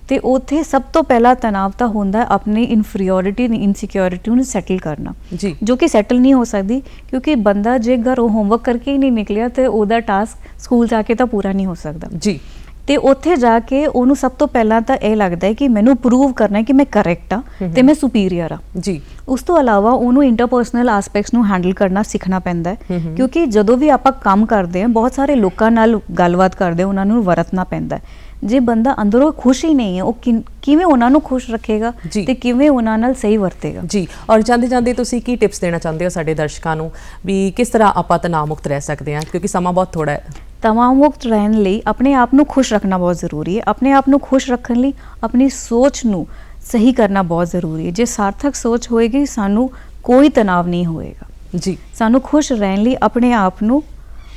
ਤੇ ਉੱਥੇ ਸਭ ਤੋਂ ਪਹਿਲਾ ਤਣਾਅ ਤਾਂ ਹੁੰਦਾ ਹੈ ਆਪਣੀ ਇਨਫੀਰੀਓਰਿਟੀ, ਇਨਸਿਕਿਉਰਿਟੀ ਨੂੰ ਸੈਟਲ ਕਰਨਾ ਜੀ, ਜੋ ਕਿ ਸੈਟਲ ਨਹੀਂ ਹੋ ਸਕਦੀ, ਕਿਉਂਕਿ ਬੰਦਾ ਜੇ ਘਰੋਂ ਹੋਮਵਰਕ ਕਰਕੇ ਹੀ ਨਹੀਂ ਨਿਕਲਿਆ ਤੇ ਉਹਦਾ ਟਾਸਕ ਸਕੂਲ ਜਾ ਕੇ ਤਾਂ ਪੂਰਾ ਨਹੀਂ ਹੋ ਸਕਦਾ ਜੀ। ਤੇ ਉੱਥੇ ਜਾ ਕੇ ਉਹਨੂੰ ਸਭ ਤੋਂ ਪਹਿਲਾਂ ਤਾਂ ਇਹ ਲੱਗਦਾ ਹੈ ਕਿ ਮੈਨੂੰ ਪ੍ਰੂਵ ਕਰਨਾ ਹੈ ਕਿ ਮੈਂ ਕਰੈਕਟ ਹਾਂ ਤੇ ਮੈਂ ਸੁਪੀਰੀਅਰ ਹਾਂ ਜੀ। ਉਸ ਤੋਂ ਇਲਾਵਾ ਉਹਨੂੰ ਇੰਟਰਪਰਸਨਲ ਐਸਪੈਕਟਸ ਨੂੰ ਹੈਂਡਲ ਕਰਨਾ ਸਿੱਖਣਾ ਪੈਂਦਾ ਹੈ, ਕਿਉਂਕਿ ਜਦੋਂ ਵੀ ਆਪਾਂ ਕੰਮ ਕਰਦੇ ਹਾਂ, ਬਹੁਤ ਸਾਰੇ ਲੋਕਾਂ ਨਾਲ ਗੱਲਬਾਤ ਕਰਦੇ ਹਾਂ, ਉਹਨਾਂ ਨੂੰ ਵਰਤਣਾ ਪੈਂਦਾ ਹੈ। ਜੇ ਬੰਦਾ ਅੰਦਰੋਂ ਖੁਸ਼ ਹੀ ਨਹੀਂ ਹੈ, ਉਹ ਕਿਵੇਂ ਉਹਨਾਂ ਨੂੰ ਖੁਸ਼ ਰੱਖੇਗਾ ਤੇ ਕਿਵੇਂ ਉਹਨਾਂ ਨਾਲ ਸਹੀ ਵਰਤੇਗਾ ਜੀ। ਔਰ ਜਾਂਦੇ ਜਾਂਦੇ ਤੁਸੀਂ ਕੀ ਟਿਪਸ ਦੇਣਾ ਚਾਹੁੰਦੇ ਹੋ ਸਾਡੇ ਦਰਸ਼ਕਾਂ ਨੂੰ ਵੀ ਕਿਸ ਤਰ੍ਹਾਂ ਆਪਾਂ ਤਣਾਅ ਮੁਕਤ ਰਹਿ ਸਕਦੇ ਹਾਂ, ਕਿਉਂਕਿ ਸਮਾਂ ਬਹੁਤ ਥੋੜਾ ਹੈ? ਤਣਾਅ ਮੁਕਤ ਰਹਿਣ ਲਈ ਆਪਣੇ ਆਪ ਨੂੰ ਖੁਸ਼ ਰੱਖਣਾ ਬਹੁਤ ਜ਼ਰੂਰੀ ਹੈ। ਆਪਣੇ ਆਪ ਨੂੰ ਖੁਸ਼ ਰੱਖਣ ਲਈ ਆਪਣੀ ਸੋਚ ਨੂੰ ਸਹੀ ਕਰਨਾ ਬਹੁਤ ਜ਼ਰੂਰੀ ਹੈ। ਜੇ ਸਾਰਥਕ ਸੋਚ ਹੋਏਗੀ, ਸਾਨੂੰ ਕੋਈ ਤਣਾਅ ਨਹੀਂ ਹੋਏਗਾ ਜੀ। ਸਾਨੂੰ ਖੁਸ਼ ਰਹਿਣ ਲਈ ਆਪਣੇ ਆਪ ਨੂੰ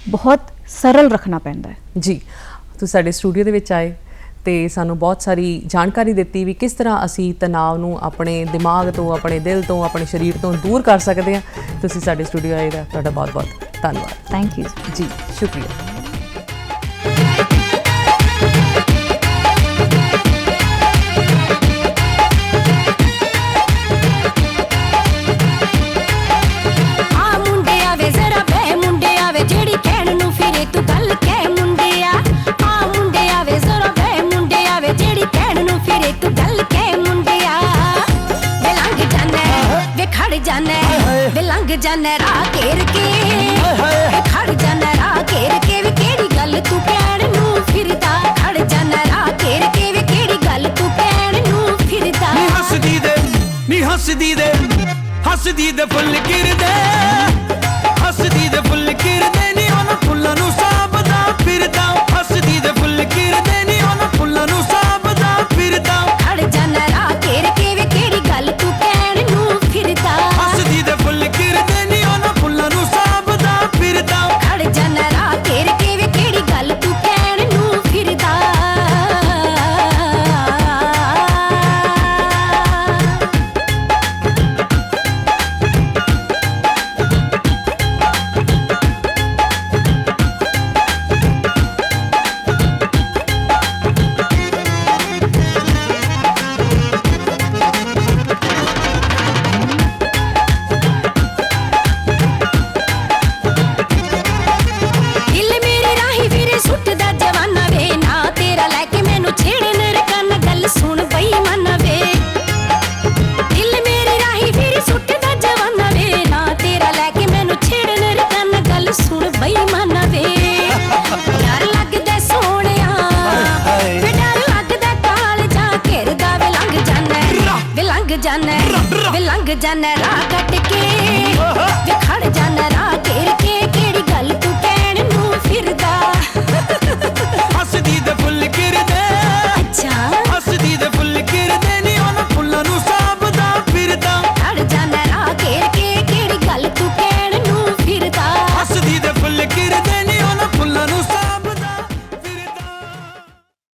ਬਹੁਤ ਸਰਲ ਰੱਖਣਾ ਪੈਂਦਾ ਹੈ ਜੀ। ਤੁਸੀਂ ਸਾਡੇ ਸਟੂਡੀਓ ਦੇ ਵਿੱਚ ਆਏ ਤੇ ਸਾਨੂੰ ਬਹੁਤ ਸਾਰੀ ਜਾਣਕਾਰੀ ਦਿੱਤੀ ਵੀ ਕਿਸ ਤਰ੍ਹਾਂ ਅਸੀਂ ਤਣਾਅ ਨੂੰ ਆਪਣੇ ਦਿਮਾਗ ਤੋਂ, ਆਪਣੇ ਦਿਲ ਤੋਂ, ਆਪਣੇ ਸਰੀਰ ਤੋਂ ਦੂਰ ਕਰ ਸਕਦੇ ਹਾਂ। ਤੁਸੀਂ ਸਾਡੇ ਸਟੂਡੀਓ ਆਏ ਦਾ ਤੁਹਾਡਾ ਬਹੁਤ ਬਹੁਤ ਧੰਨਵਾਦ। ਥੈਂਕ ਯੂ ਜੀ, ਸ਼ੁਕਰੀਆ। ਜਾਨੇ ਰਾਹ ਘੇਰ ਕੇ ਖੜ ਜਾਨੇ ਰਾਹ ਘੇਰ ਕੇ ਵੀ ਕਿਹੜੀ ਗੱਲ ਤੂੰ ਕਹਿਣ ਨੂੰ ਫਿਰਦਾ, ਖੜ ਜਾਨੇ ਰਾਹ ਘੇਰ ਕੇ ਵੀ ਕਿਹੜੀ ਗੱਲ ਤੂੰ ਕਹਿਣ ਨੂੰ ਫਿਰਦਾ। ਨੀ ਹੱਸਦੀ ਦੇ, ਨੀ ਹੱਸਦੀ ਦੇ, ਹੱਸਦੀ ਦੇ ਫੁੱਲ ਕਿਰਦੇ, ਹੱਸਦੀ ਦੇ ਫੁੱਲ ਕਿਰਦੇ, ਨੀ ਉਹਨਾਂ ਫੁੱਲਾਂ ਨੂੰ ਸਾਂਭਦਾ ਫਿਰਦਾ, ਹੱਸਦੀ ਦੇ ਫੁੱਲ ਕਿਰਦੇ, ਨੀ ਉਹਨਾਂ ਫੁੱਲਾਂ ਨੂੰ ਸਾਂਭਦਾ ਫਿਰਦਾ। ਖੜ ਜਾਨੇ ਰਾਹ ਘੇਰ ਕੇ ਵੀ ਕਿਹੜੀ ਗੱਲ ਤੂੰ ਕਹਿਣ ਨੂੰ ਫਿਰਦਾ, ਹੱਸਦੀ ਦੇ ਫੁੱਲ ਕਿਰਦੇ, ਨੀ ਉਹਨਾਂ ਫੁੱਲਾਂ ਨੂੰ ਸਾਂਭਦਾ ਫਿਰਦਾ। ਖੜ ਜਾਨੇ ਰਾਹ ਘੇਰ ਕੇ ਵੀ ਕਿਹੜੀ ਗੱਲ ਤੂੰ ਕਹਿਣ ਨੂੰ ਫਿਰਦਾ। ਜਾਨੇ ਵੇ ਲੰਘ ਜਾਨੇ ਰਾਹ ਕੱਟ ਕੇ ਵੇ ਖੜ ਜਾਨੇ ਰਾਹ